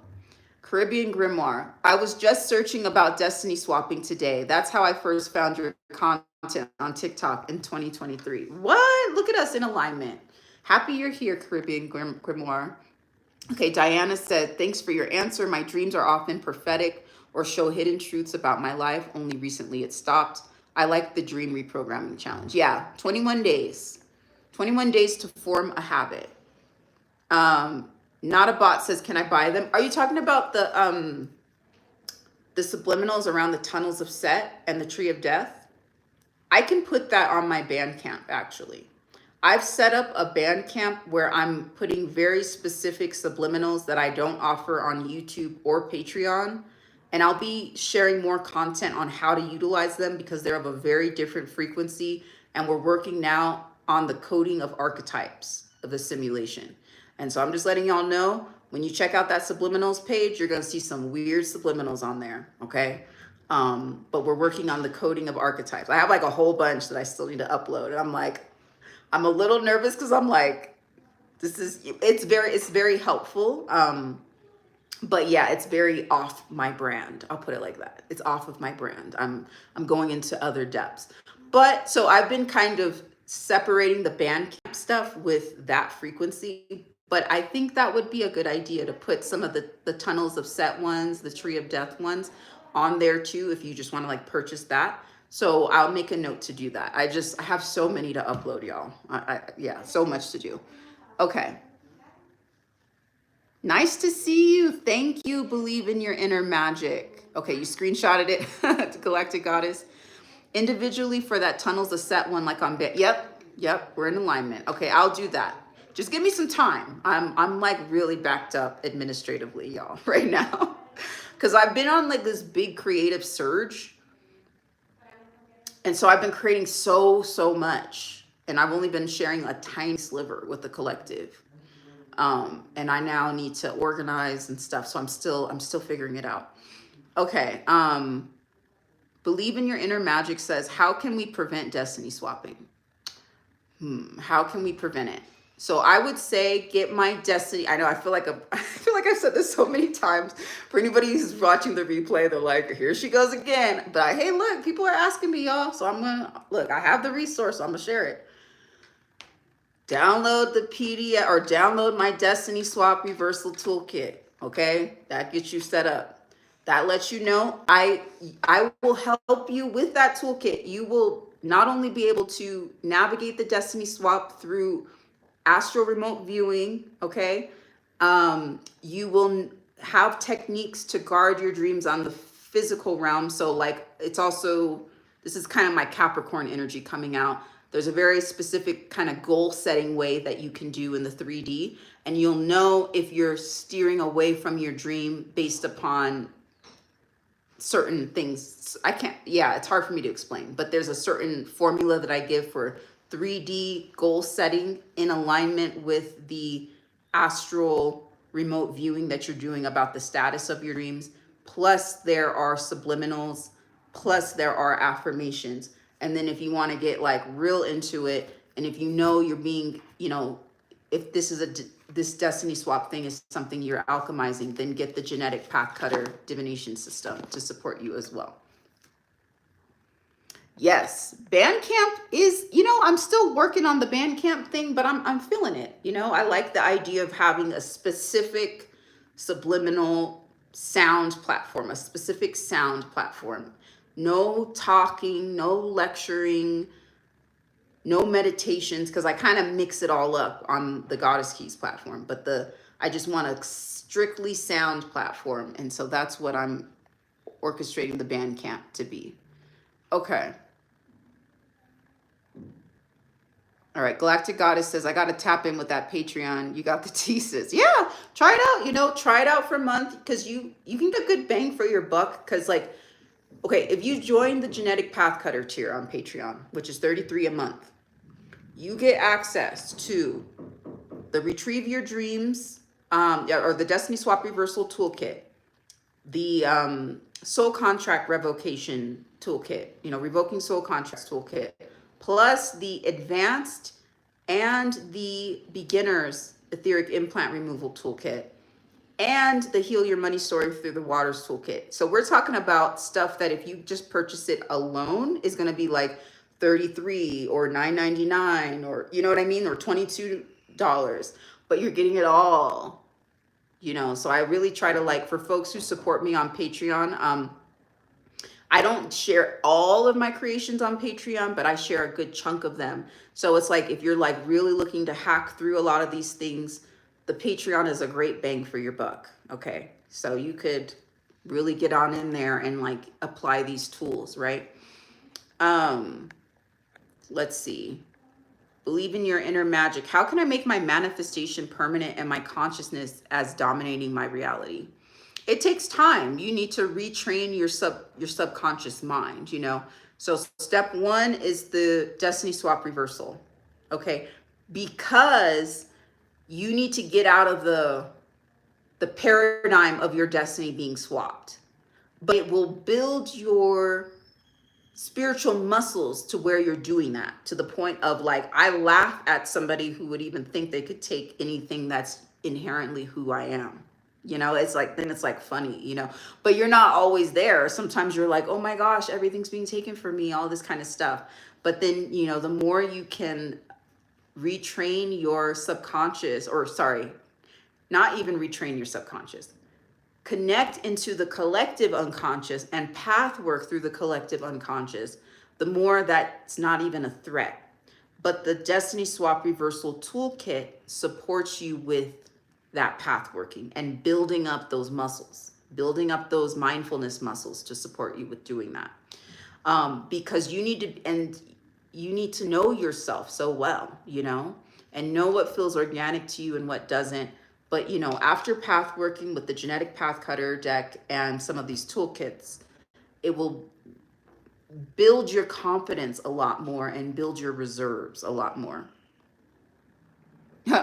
Caribbean Grimoire. I was just searching about destiny swapping today. That's how I first found your content on TikTok in 2023. What? Look at us in alignment. Happy you're here, Caribbean Grimoire. Okay, Diana said, thanks for your answer. My dreams are often prophetic or show hidden truths about my life. Only recently it stopped. I like the dream reprogramming challenge. Yeah, 21 days. 21 days to form a habit. Not a bot says, can I buy them? Are you talking about the subliminals around the tunnels of Set and the tree of death? I can put that on my Bandcamp, actually. I've set up a Bandcamp where I'm putting very specific subliminals that I don't offer on YouTube or Patreon. And I'll be sharing more content on how to utilize them because they're of a very different frequency. And we're working now on the coding of archetypes of the simulation. And so I'm just letting y'all know, when you check out that subliminals page, you're going to see some weird subliminals on there, okay? But we're working on the coding of archetypes. I have like a whole bunch that I still need to upload. And I'm a little nervous because I'm like, it's very helpful. But yeah, it's very off my brand. I'll put it like that. It's off of my brand. I'm going into other depths. But so I've been kind of separating the Bandcamp stuff with that frequency. But I think that would be a good idea to put some of the Tunnels of Set ones, the Tree of Death ones on there too, if you just want to like purchase that. So I'll make a note to do that. I have so many to upload, y'all. Yeah, so much to do. Okay. Nice to see you. Thank you. Believe in your inner magic. Okay, you screenshotted it to Galactic Goddess. Individually for that Tunnels of Set one, like on bit. Yep, we're in alignment. Okay, I'll do that. Just give me some time. I'm like really backed up administratively, y'all, right now. Because I've been on like this big creative surge. And so I've been creating so much. And I've only been sharing a tiny sliver with the collective. And I now need to organize and stuff. So I'm still figuring it out. Okay. Believe in your inner magic says, how can we prevent destiny swapping? How can we prevent it? So I would say get my destiny. I know I feel like I've said this so many times. For anybody who's watching the replay, they're like, here she goes again. But hey, look, people are asking me, y'all. So I have the resource, so I'm gonna share it. Download the PDF or download my Destiny Swap Reversal Toolkit. Okay, that gets you set up. That lets you know I will help you with that toolkit. You will not only be able to navigate the Destiny Swap through astral remote viewing, okay? You will have techniques to guard your dreams on the physical realm. So like, it's also, this is kind of my Capricorn energy coming out. There's a very specific kind of goal setting way that you can do in the 3D. And you'll know if you're steering away from your dream based upon certain things. It's hard for me to explain, but there's a certain formula that I give for 3D goal setting in alignment with the astral remote viewing that you're doing about the status of your dreams. Plus there are subliminals, plus there are affirmations. And then if you want to get like real into it, and if you know you're being, if this destiny swap thing is something you're alchemizing, then get the genetic path cutter divination system to support you as well. Yes, Bandcamp is, I'm still working on the Bandcamp thing, but I'm feeling it. I like the idea of having a specific subliminal sound platform, a specific sound platform. No talking, no lecturing, no meditations, because I kind of mix it all up on the Goddess Keys platform, but I just want a strictly sound platform. And so that's what I'm orchestrating the Bandcamp to be. Okay. All right, Galactic Goddess says, I got to tap in with that Patreon. You got the thesis. Yeah, try it out, try it out for a month, because you can get good bang for your buck. Because like, okay, if you join the Genetic Path Cutter tier on Patreon, which is $33 a month, you get access to the Retrieve Your Dreams, or the Destiny Swap Reversal Toolkit, the Soul Contract Revocation Toolkit, Revoking Soul Contracts Toolkit, plus the Advanced and the Beginner's Etheric Implant Removal Toolkit, and the Heal Your Money Story Through the Waters Toolkit. So we're talking about stuff that if you just purchase it alone is going to be like $33 or $9.99, or you know what I mean, or $22, but you're getting it all. So I really try to, like, for folks who support me on Patreon, I don't share all of my creations on Patreon, but I share a good chunk of them. So it's like, if you're like really looking to hack through a lot of these things, the Patreon is a great bang for your buck. Okay. So you could really get on in there and like apply these tools, right? Let's see. Believe in your inner magic. How can I make my manifestation permanent and my consciousness as dominating my reality? It takes time. You need to retrain your subconscious mind, So step one is the Destiny Swap Reversal. Okay. Because you need to get out of the paradigm of your destiny being swapped. but it will build your spiritual muscles to where you're doing that, to the point of like, I laugh at somebody who would even think they could take anything that's inherently who I am. You know, it's like, then it's like funny, you know, but you're not always there. Sometimes you're like, oh my gosh, everything's being taken from me, all this kind of stuff. But then, you know, the more you can retrain your subconscious, or sorry, not even retrain your subconscious, connect into the collective unconscious and path work through the collective unconscious, the more that's not even a threat. But the Destiny Swap Reversal Toolkit supports you with that path working and building up those muscles, building up those mindfulness muscles to support you with doing that. Because you need to know yourself so well, you know, and know what feels organic to you and what doesn't. But, you know, after path working with the genetic path cutter deck and some of these toolkits, it will build your confidence a lot more and build your reserves a lot more.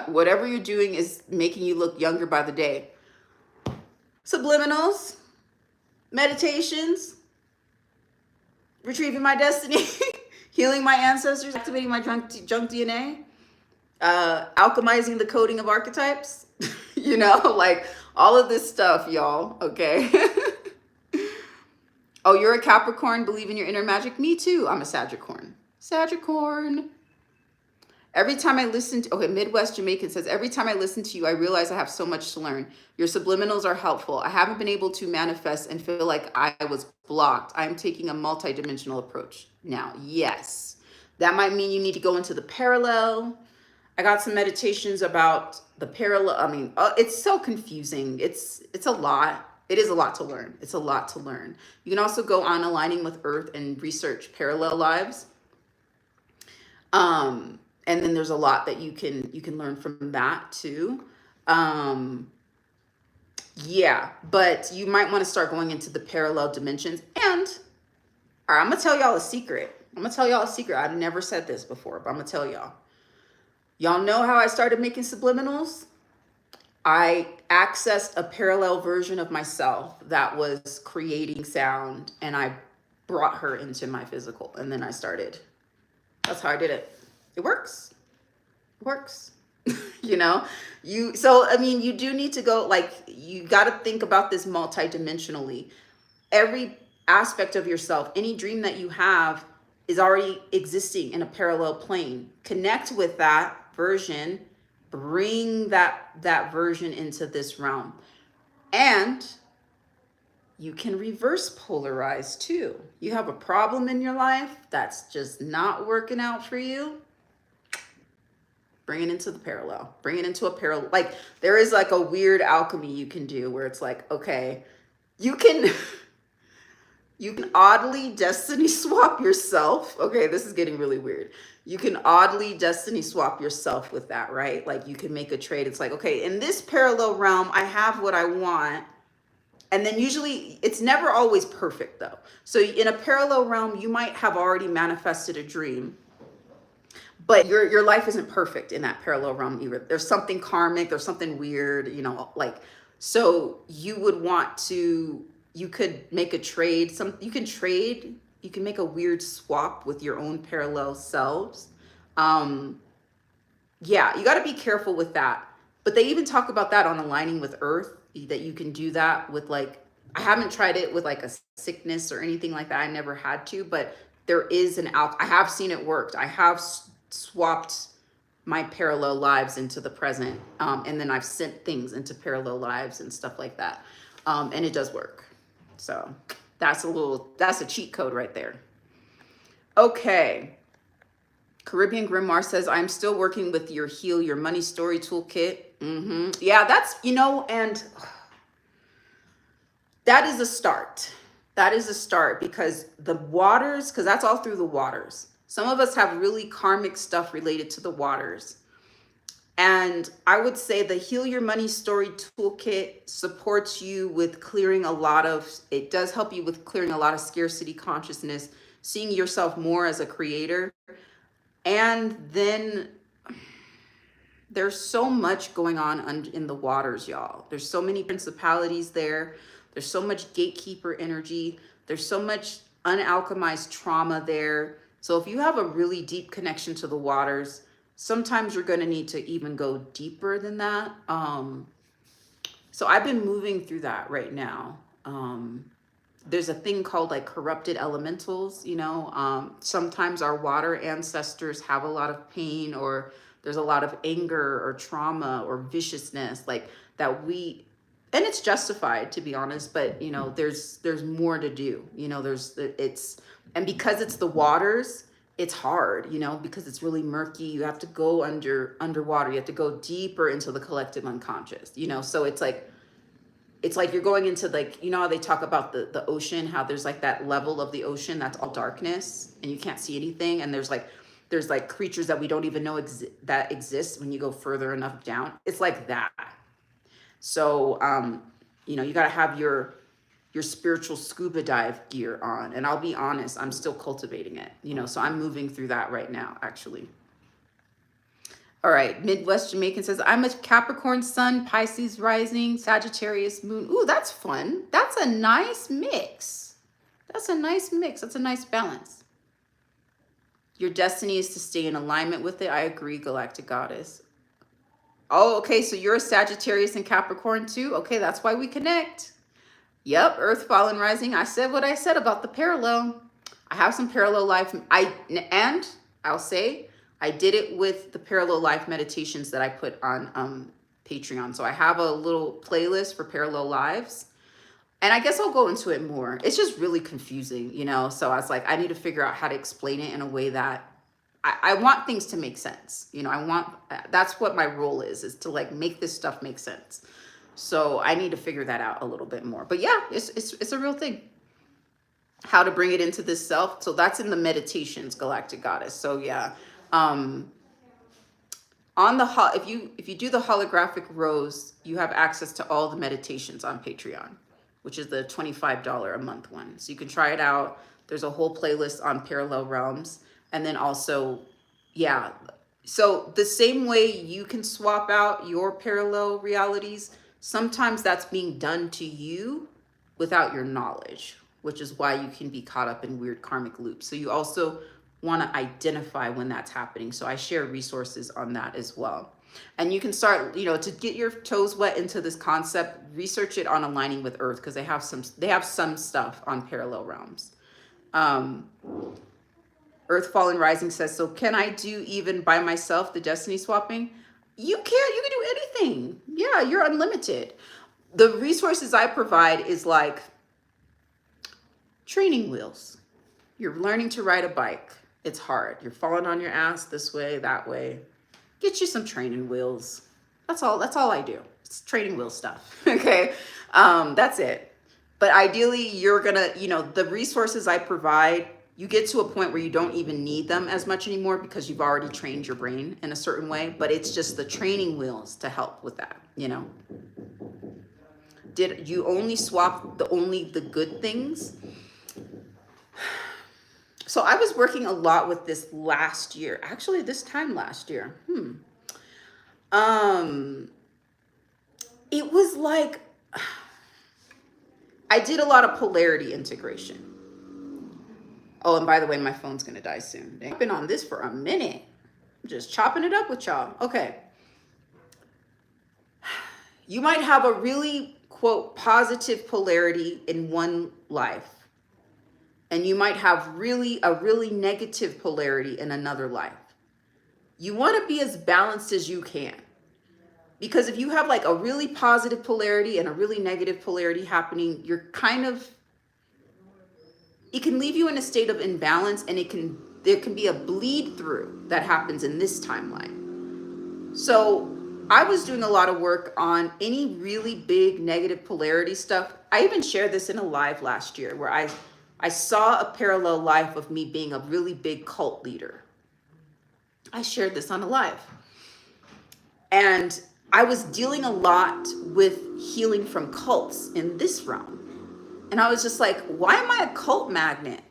Whatever you're doing is making you look younger by the day. Subliminals, meditations, retrieving my destiny, healing my ancestors, activating my junk DNA, alchemizing the coding of archetypes, you know, like all of this stuff, y'all, okay? Oh, you're a Capricorn, believe in your inner magic? Me too, I'm a Sagicorn. Sagicorn. Every time I listen to, okay, Midwest Jamaican says, every time I listen to you, I realize I have so much to learn. Your subliminals are helpful. I haven't been able to manifest and feel like I was blocked. I'm taking a multidimensional approach now. Yes, that might mean you need to go into the parallel. I got some meditations about the parallel. I mean, it's so confusing. It's a lot. It is a lot to learn. It's a lot to learn. You can also go on Aligning with Earth and research parallel lives. And then there's a lot that you can learn from that too. Yeah, but you might want to start going into the parallel dimensions. And all right, I'm gonna tell y'all a secret. I've never said this before, but I'm gonna tell y'all. Y'all know how I started making subliminals? I accessed a parallel version of myself that was creating sound, and I brought her into my physical, and then I started. That's how I did it. It works. It works. You know, so I mean, you do need to go, like, you got to think about this multidimensionally. Every aspect of yourself, any dream that you have is already existing in a parallel plane. Connect with that version, bring that version into this realm. And you can reverse polarize too. You have a problem in your life that's just not working out for you. Bring it into the parallel. Bring it into a parallel. Like, there is like a weird alchemy you can do where it's like, okay, you can oddly destiny swap yourself. Okay, this is getting really weird. You can oddly destiny swap yourself with that, right? Like, you can make a trade. It's like, okay, in this parallel realm, I have what I want. And then usually it's never always perfect though. So in a parallel realm, you might have already manifested a dream, but your life isn't perfect in that parallel realm either. There's something karmic, there's something weird, you know, like, so you would want to, you could make a trade, you can make a weird swap with your own parallel selves. Yeah, you got to be careful with that. But they even talk about that on Aligning with Earth, that you can do that with, like, I haven't tried it with like a sickness or anything like that. I never had to, but there is I have seen it worked. I have swapped my parallel lives into the present. And then I've sent things into parallel lives and stuff like that. And it does work. So that's a cheat code right there. Okay. Caribbean Grimoire says, I'm still working with your Heal Your Money Story Toolkit. Yeah, that's, you know, and that is a start. That is a start, because the waters, because that's all through the waters. Some of us have really karmic stuff related to the waters. And I would say the Heal Your Money Story Toolkit supports you with clearing it does help you with clearing a lot of scarcity consciousness, seeing yourself more as a creator. And then there's so much going on in the waters, y'all. There's so many principalities there. There's so much gatekeeper energy. There's so much unalchemized trauma there. So if you have a really deep connection to the waters, sometimes you're going to need to even go deeper than that. So I've been moving through that right now. There's a thing called like corrupted elementals, you know. Sometimes our water ancestors have a lot of pain, or there's a lot of anger or trauma or viciousness like that we, and it's justified, to be honest, but you know, there's more to do, you know. And because it's the waters, it's hard, you know, because it's really murky. You have to go underwater. You have to go deeper into the collective unconscious, you know. So it's like you're going into, like, you know how they talk about the ocean, how there's like that level of the ocean that's all darkness and you can't see anything, and there's like creatures that we don't even know that exist when you go further enough down. It's like that. So you know, you got to have your spiritual scuba dive gear on, and I'll be honest, I'm still cultivating it, you know. So I'm moving through that right now, actually. All right, Midwest Jamaican says, I'm a Capricorn sun, Pisces rising, Sagittarius moon. Ooh, that's fun. That's a nice mix. That's a nice mix. That's a nice balance. Your destiny is to stay in alignment with it. I agree, Galactic Goddess. Oh, okay, so you're a Sagittarius and Capricorn too? Okay, that's why we connect. Yep, Earth, Fallen, Rising. I said what I said about the parallel. I have some parallel life. And I'll say, I did it with the parallel life meditations that I put on Patreon. So I have a little playlist for parallel lives. And I guess I'll go into it more. It's just really confusing, you know? So I was like, I need to figure out how to explain it in a way that I want things to make sense. You know, that's what my role is to like make this stuff make sense. So I need to figure that out a little bit more. But yeah, it's a real thing. How to bring it into this self. So that's in the meditations, Galactic Goddess. So yeah. On the if you do the holographic rose, you have access to all the meditations on Patreon, which is the $25 a month one. So you can try it out. There's a whole playlist on parallel realms. And then also, yeah. So the same way you can swap out your parallel realities, sometimes that's being done to you without your knowledge, which is why you can be caught up in weird karmic loops. So you also want to identify when that's happening. So I share resources on that as well. And you can start, you know, to get your toes wet into this concept, research it on Aligning with Earth, because they have some stuff on parallel realms. Earth, Fallen, Rising says, so can I do even by myself the destiny swapping? You can do anything. Yeah, you're unlimited. The resources I provide is like training wheels. You're learning to ride a bike. It's hard. You're falling on your ass this way, that way. Get you some training wheels. That's all I do. It's training wheel stuff. Okay. That's it. But ideally you're gonna, you know, the resources I provide, you get to a point where you don't even need them as much anymore because you've already trained your brain in a certain way, but it's just the training wheels to help with that, you know. Did you only swap the good things? So I was working a lot with this last year, actually this time last year. It was like, I did a lot of polarity integration. Oh, and by the way, my phone's gonna die soon. I've been on this for a minute. I'm just chopping it up with y'all. Okay. You might have a really, quote, positive polarity in one life. And you might have a really negative polarity in another life. You want to be as balanced as you can. Because if you have like a really positive polarity and a really negative polarity happening, you're kind of, it can leave you in a state of imbalance, and there can be a bleed through that happens in this timeline. So I was doing a lot of work on any really big negative polarity stuff. I even shared this in a live last year where I saw a parallel life of me being a really big cult leader. I shared this on a live. And I was dealing a lot with healing from cults in this realm. And I was just like, why am I a cult magnet?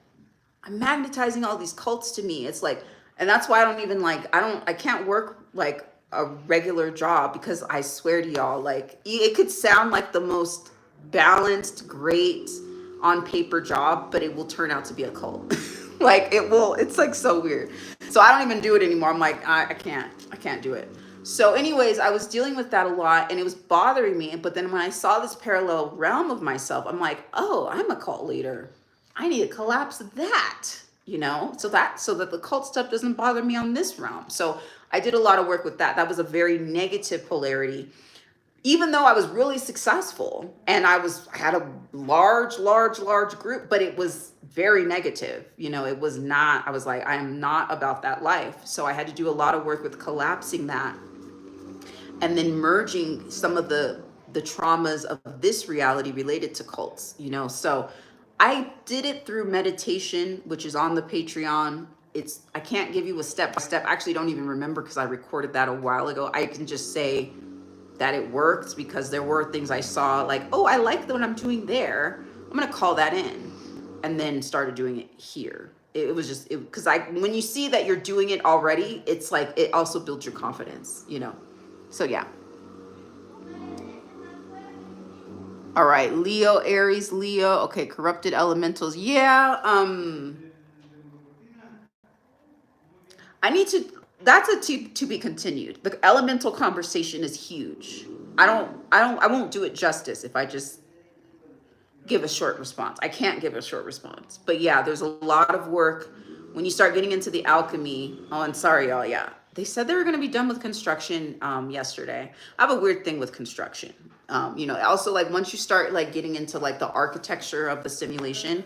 I'm magnetizing all these cults to me. It's like, and that's why I don't even like, I can't work like a regular job, because I swear to y'all, like, it could sound like the most balanced, great on paper job, but it will turn out to be a cult. Like it will, it's like so weird. So I don't even do it anymore. I'm like, I can't do it. So anyways, I was dealing with that a lot and it was bothering me. But then when I saw this parallel realm of myself, I'm like, oh, I'm a cult leader. I need to collapse that, you know, so that the cult stuff doesn't bother me on this realm. So I did a lot of work with that. That was a very negative polarity, even though I was really successful and I had a large group, but it was very negative. You know, it was not, I was like, I am not about that life. So I had to do a lot of work with collapsing that and then merging some of the traumas of this reality related to cults, you know. So I did it through meditation, which is on the Patreon. I can't give you a step by step. I actually don't even remember because I recorded that a while ago. I can just say that it worked because there were things I saw like, oh, I like what I'm doing there. I'm going to call that in, and then started doing it here. It was just, because when you see that you're doing it already, it's like, it also builds your confidence, you know? So yeah. All right. Leo, Aries, Leo. Okay. Corrupted elementals. Yeah. I need to, that's to be continued. The elemental conversation is huge. I won't do it justice if I just give a short response. I can't give a short response. But yeah, there's a lot of work when you start getting into the alchemy. Oh, and sorry, y'all. Yeah. They said they were going to be done with construction yesterday. I have a weird thing with construction. You know, also like once you start like getting into like the architecture of the simulation,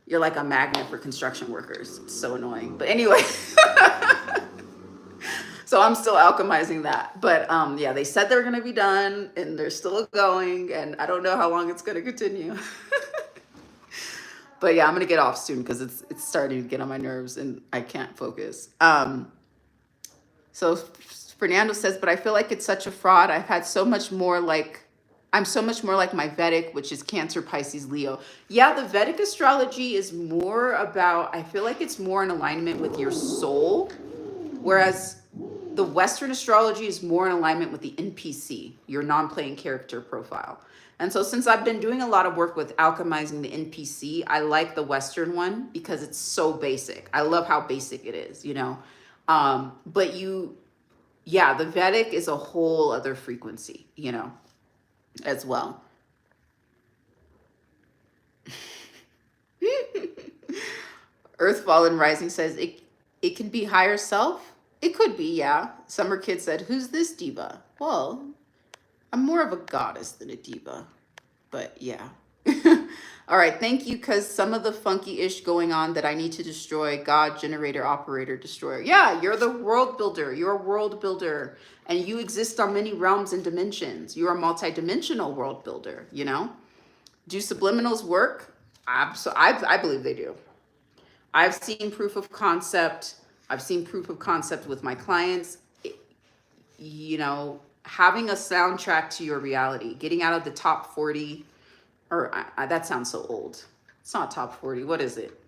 you're like a magnet for construction workers. It's so annoying. But anyway, so I'm still alchemizing that. But yeah, they said they were going to be done and they're still going. And I don't know how long it's going to continue. But yeah, I'm going to get off soon because it's starting to get on my nerves and I can't focus. So Fernando says, but I feel like it's such a fraud. I've had so much more like, I'm so much more like my Vedic, which is Cancer, Pisces, Leo. Yeah, the Vedic astrology is more about, I feel like it's more in alignment with your soul, whereas the Western astrology is more in alignment with the NPC, your non-playing character profile. And so since I've been doing a lot of work with alchemizing the NPC, I like the Western one because it's so basic. I love how basic it is, you know. But yeah, the Vedic is a whole other frequency, you know, as well. Earth Fallen Rising says it can be higher self. It could be, yeah. Summer Kid said, who's this diva? Well, I'm more of a goddess than a diva, but yeah. All right, thank you, because some of the funky-ish going on that I need to destroy, God, generator, operator, destroyer. Yeah, you're the world builder. You're a world builder, and you exist on many realms and dimensions. You're a multi-dimensional world builder, you know? Do subliminals work? I believe they do. I've seen proof of concept. I've seen proof of concept with my clients. You know, having a soundtrack to your reality, getting out of the top 40, or that sounds so old. It's not top 40. What is it?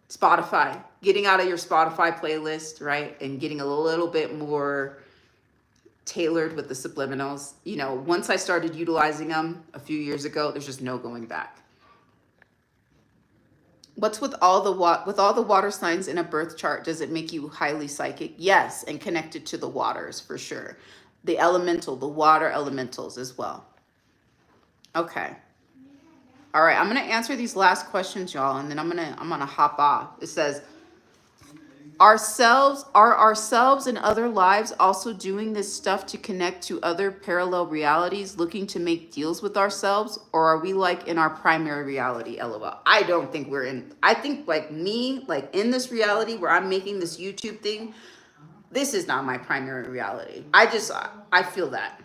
Spotify. Getting out of your Spotify playlist, right? And getting a little bit more tailored with the subliminals. You know, once I started utilizing them a few years ago, there's just no going back. What's with all the water signs in a birth chart? Does it make you highly psychic? Yes, and connected to the waters for sure. The water elementals as well. Okay. All right, I'm gonna answer these last questions, y'all, and then I'm gonna hop off. It says, are ourselves and other lives also doing this stuff to connect to other parallel realities, looking to make deals with ourselves, or are we like in our primary reality? LOL. I don't think we're in. I think like me, like in this reality where I'm making this YouTube thing, this is not my primary reality. I feel that,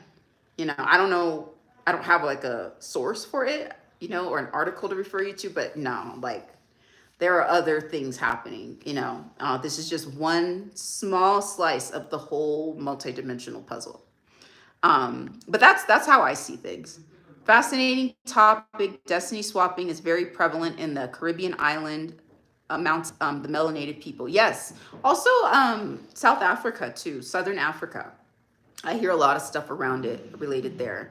you know. I don't know. I don't have like a source for it, you know, or an article to refer you to, but no, like there are other things happening, you know. This is just one small slice of the whole multidimensional puzzle. But that's how I see things. Fascinating topic. Destiny swapping is very prevalent in the Caribbean island amounts, the melanated people. Yes. Also, South Africa too, Southern Africa. I hear a lot of stuff around it related there,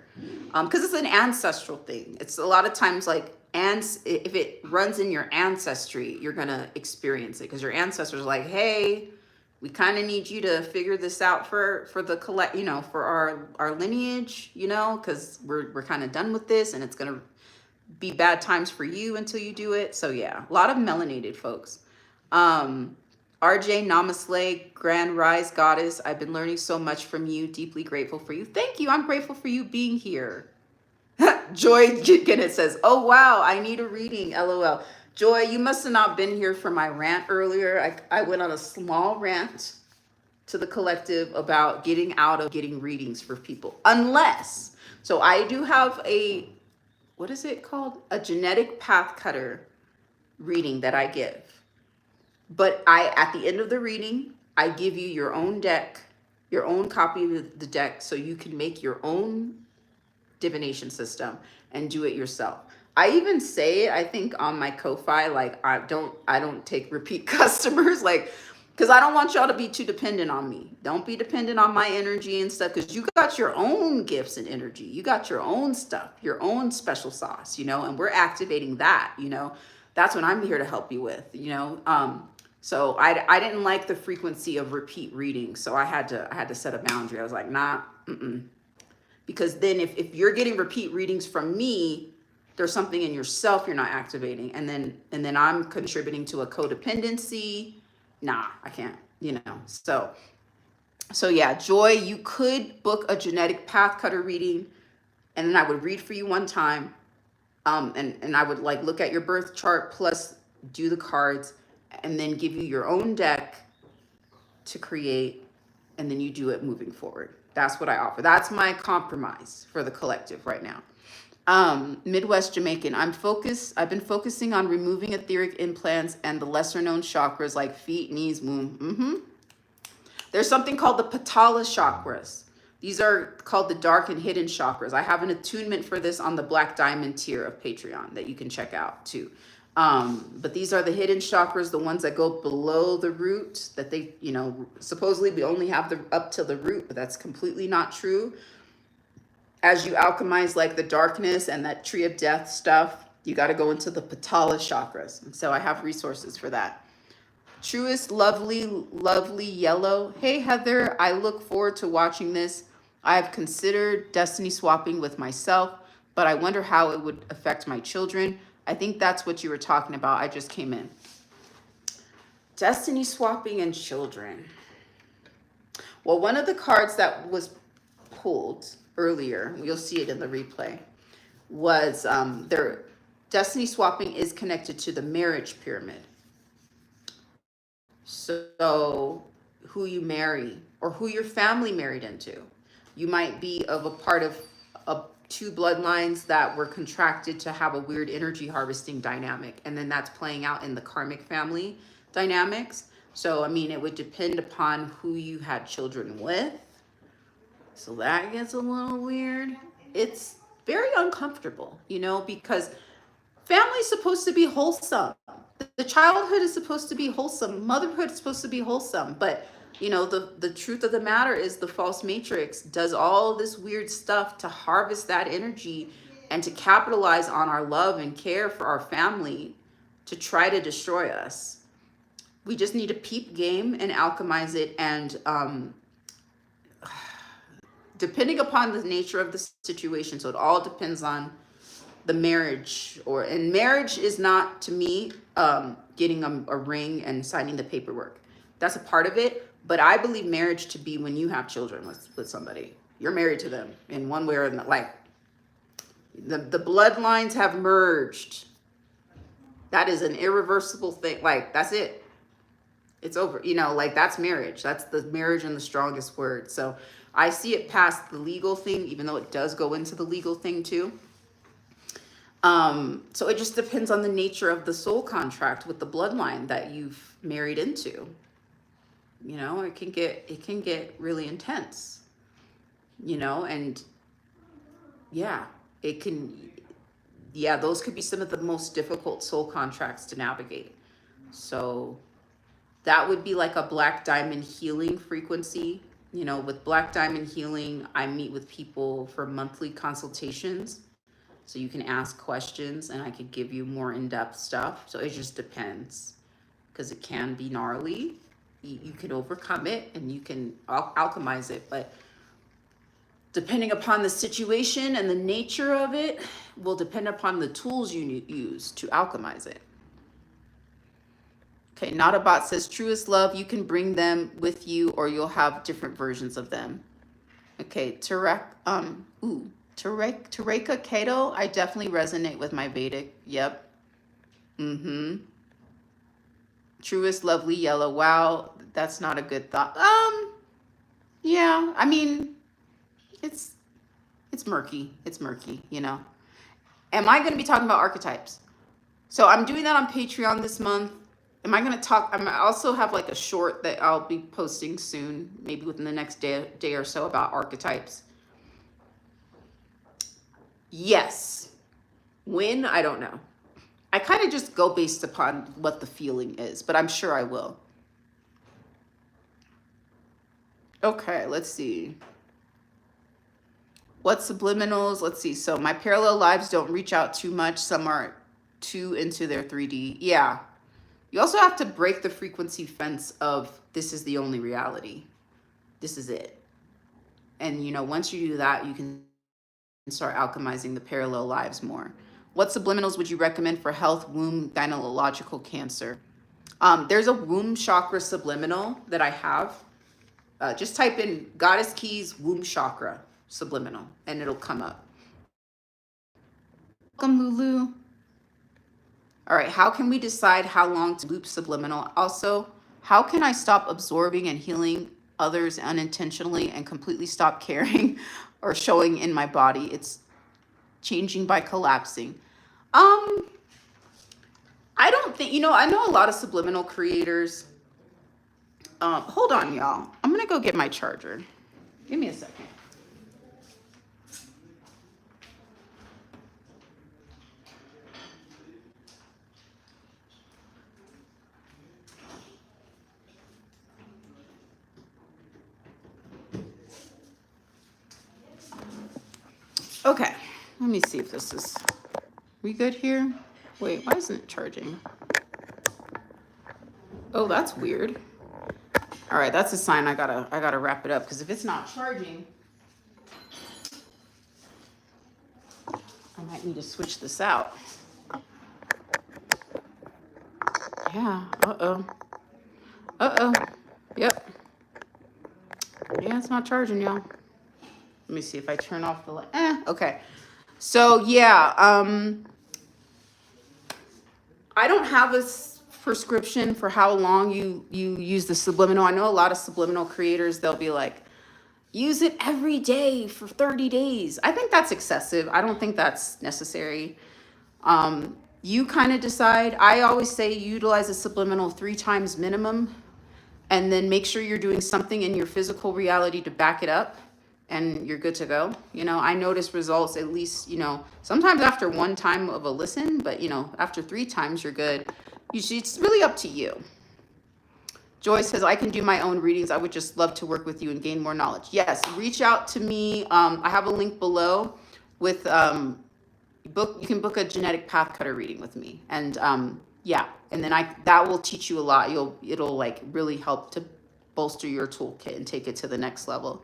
because it's an ancestral thing. It's a lot of times like, and if it runs in your ancestry, you're gonna experience it because your ancestors are like, hey, we kind of need you to figure this out for the collect, you know, for our lineage, you know, because we're kind of done with this, and it's gonna be bad times for you until you do it. So yeah, a lot of melanated folks. RJ Namaste, Grand Rise Goddess. I've been learning so much from you. Deeply grateful for you. Thank you. I'm grateful for you being here. Joy Ginnett says, oh wow, I need a reading. LOL. Joy, you must have not been here for my rant earlier. I went on a small rant to the collective about getting out of getting readings for people. Unless, so I do have a, what is it called? A genetic path cutter reading that I give. But at the end of the reading, I give you your own deck, your own copy of the deck, so you can make your own divination system and do it yourself. I even say, I think on my Ko-Fi, like I don't take repeat customers, like, because I don't want y'all to be too dependent on me. Don't be dependent on my energy and stuff, because you got your own gifts and energy. You got your own stuff, your own special sauce, you know, and we're activating that, you know. That's what I'm here to help you with, you know. So I didn't like the frequency of repeat readings, so I had to set a boundary. I was like, nah, because then if you're getting repeat readings from me, there's something in yourself you're not activating, and then I'm contributing to a codependency. Nah, I can't, you know. So yeah, Joy, you could book a genetic path cutter reading, and then I would read for you one time, and I would like look at your birth chart plus do the cards, and then give you your own deck to create, and then you do it moving forward. That's what I offer. That's my compromise for the collective right now. Midwest Jamaican, I've been focusing on removing etheric implants and the lesser known chakras like feet, knees, womb. There's something called the Patala chakras. These are called the dark and hidden chakras. I have an attunement for this on the Black Diamond tier of Patreon that you can check out too. But these are the hidden chakras, the ones that go below the root, that they, you know, supposedly we only have the up to the root, but that's completely not true. As you alchemize like the darkness and that tree of death stuff, you got to go into the Patala chakras. And so I have resources for that. Truest, lovely yellow. Hey, Heather, I look forward to watching this. I have considered destiny swapping with myself, but I wonder how it would affect my children. I think that's what you were talking about. I just came in. Destiny swapping and children. Well, one of the cards that was pulled earlier, you'll see it in the replay, was their destiny swapping is connected to the marriage pyramid. So who you marry or who your family married into. You might be of a part of two bloodlines that were contracted to have a weird energy harvesting dynamic, and then that's playing out in the karmic family dynamics. So I mean, it would depend upon who you had children with. So that gets a little weird. It's very uncomfortable, you know, because family's supposed to be wholesome. The childhood is supposed to be wholesome. Motherhood is supposed to be wholesome. But, you know, the truth of the matter is the false matrix does all this weird stuff to harvest that energy and to capitalize on our love and care for our family to try to destroy us. We just need to peep game and alchemize it. And depending upon the nature of the situation, so it all depends on the marriage, and marriage is not, to me, getting a ring and signing the paperwork. That's a part of it, but I believe marriage to be when you have children with somebody. You're married to them in one way or another. Like the bloodlines have merged. That is an irreversible thing. Like that's it. It's over. You know, like that's marriage. That's the marriage in the strongest word. So I see it past the legal thing, even though it does go into the legal thing too. So it just depends on the nature of the soul contract with the bloodline that you've married into. You know, it can get really intense, you know, and yeah, those could be some of the most difficult soul contracts to navigate. So that would be like a black diamond healing frequency You know, with Black Diamond Healing, I meet with people for monthly consultations. So you can ask questions and I could give you more in-depth stuff. So it just depends, because it can be gnarly. You can overcome it and you can alchemize it. But depending upon the situation and the nature of it will depend upon the tools you use to alchemize it. Okay, Notabot says, truest love, you can bring them with you or you'll have different versions of them. Okay, Tareka Kato, I definitely resonate with my Vedic. Yep. Mm-hmm. Truest lovely yellow. Wow, that's not a good thought. Yeah, I mean, it's murky. It's murky, you know. Am I going to be talking about archetypes? So I'm doing that on Patreon this month. Am I going to talk? I also have like a short that I'll be posting soon, maybe within the next day or so, about archetypes. Yes. When? I don't know. I kind of just go based upon what the feeling is, but I'm sure I will. Okay, let's see. What subliminals? Let's see. So my parallel lives don't reach out too much. Some are too into their 3D. Yeah. You also have to break the frequency fence of this is the only reality. This is it. And, you know, once you do that, you can start alchemizing the parallel lives more. What subliminals would you recommend for health, womb, gynecological cancer? There's a womb chakra subliminal that I have. Just type in Goddess Keys womb chakra subliminal and it'll come up. Welcome, Lulu. All right, how can we decide how long to loop subliminal? Also, how can I stop absorbing and healing others unintentionally and completely stop caring or showing in my body? It's changing by collapsing. I don't think, you know, I know a lot of subliminal creators. Hold on, y'all. I'm gonna go get my charger. Give me a second. Okay, let me see if this is, we good here? Wait, why isn't it charging? Oh, that's weird. All right, that's a sign I gotta wrap it up, because if it's not charging, I might need to switch this out. Yeah, yep. Yeah, it's not charging, y'all. Let me see if I turn off the light. Okay. So yeah, I don't have a prescription for how long you use the subliminal. I know a lot of subliminal creators, they'll be like, use it every day for 30 days. I think that's excessive. I don't think that's necessary. You kind of decide. I always say utilize a subliminal 3 times minimum, and then make sure you're doing something in your physical reality to back it up, and you're good to go. You know, I notice results at least, you know, sometimes after 1 time of a listen, but you know, after 3 times, you're good. Usually it's really up to you. Joy says, I can do my own readings. I would just love to work with you and gain more knowledge. Yes, reach out to me. I have a link below with, you can book a genetic path cutter reading with me. And yeah, and then that will teach you a lot. It'll like really help to bolster your toolkit and take it to the next level.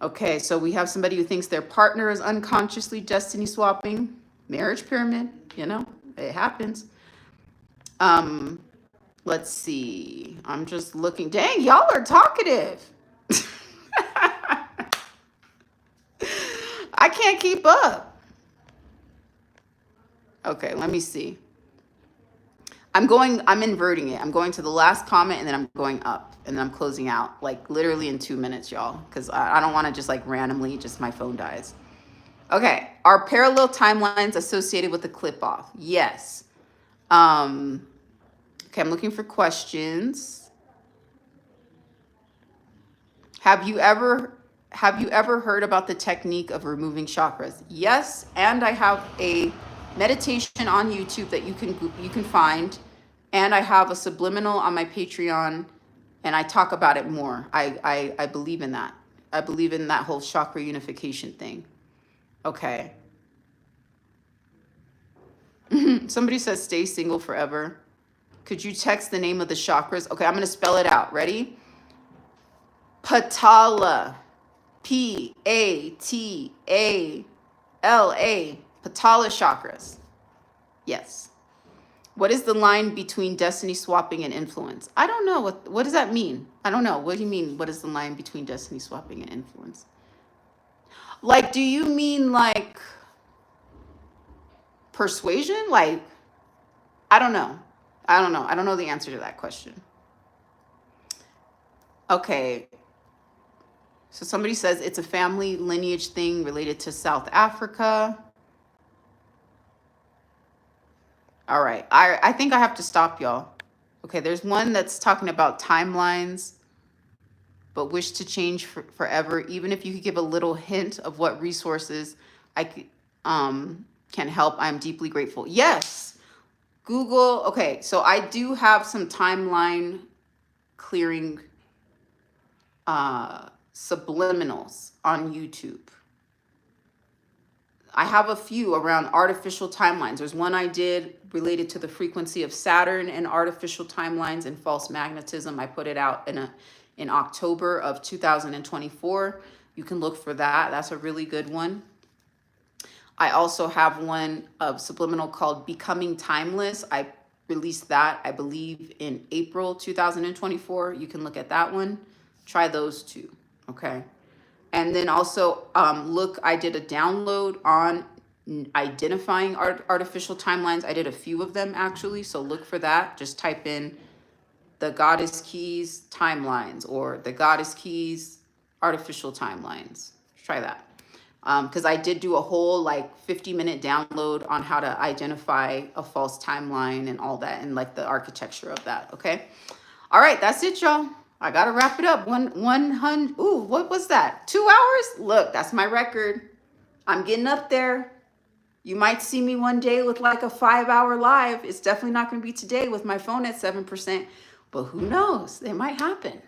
Okay, so we have somebody who thinks their partner is unconsciously destiny swapping. Marriage pyramid, you know, it happens. Let's see. I'm just looking. Dang, y'all are talkative. I can't keep up. Okay, let me see. I'm inverting it. I'm going to the last comment and then I'm going up and then I'm closing out like literally in 2 minutes, y'all, because I don't want to just like randomly, just my phone dies. Okay, are parallel timelines associated with the clip off? Yes. Okay, I'm looking for questions. Have you ever heard about the technique of removing chakras? Yes, and I have a meditation on YouTube that you can find, and I have a subliminal on my Patreon, And I talk about it more. I believe in that. I believe in that whole chakra unification thing. Okay. Somebody says stay single forever. Could you text the name of the chakras? Okay, I'm going to spell it out. Ready? Patala. Patala. Patala chakras. Yes. What is the line between destiny swapping and influence? I don't know. What does that mean? I don't know. What do you mean? What is the line between destiny swapping and influence? Like, do you mean like persuasion? Like, I don't know. I don't know. I don't know the answer to that question. Okay. So somebody says it's a family lineage thing related to South Africa. All right. I think I have to stop, y'all. Okay, there's one that's talking about timelines, but wish to change forever. Even if you could give a little hint of what resources can help, I'm deeply grateful. Yes, Google. Okay, so I do have some timeline clearing subliminals on YouTube. I have a few around artificial timelines. There's one I did related to the frequency of Saturn and artificial timelines and false magnetism. I put it out in October of 2024. You can look for that. That's a really good one. I also have one of subliminal called Becoming Timeless. I released that, I believe, in April 2024. You can look at that one. Try those two, okay? And then also look, I did a download on identifying artificial timelines. I did a few of them actually, so look for that. Just type in the Goddess Keys timelines or the Goddess Keys artificial timelines. Try that. Because I did do a whole like 50-minute download on how to identify a false timeline and all that and like the architecture of that, okay? All right, that's it, y'all. I gotta wrap it up. 100. Ooh, what was that? 2 hours? Look, that's my record. I'm getting up there. You might see me one day with like a 5-hour live. It's definitely not gonna be today with my phone at 7%, but who knows? It might happen,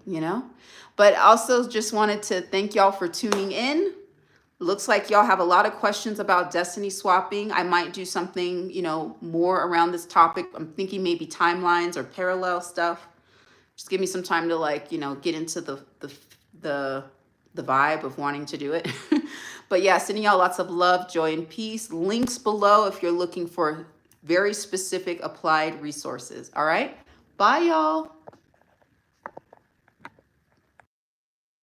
you know? But also just wanted to thank y'all for tuning in. Looks like y'all have a lot of questions about destiny swapping. I might do something, you know, more around this topic. I'm thinking maybe timelines or parallel stuff. Just give me some time to like, you know, get into the vibe of wanting to do it. But yeah, sending y'all lots of love, joy, and peace. Links below if you're looking for very specific applied resources. All right. Bye, y'all.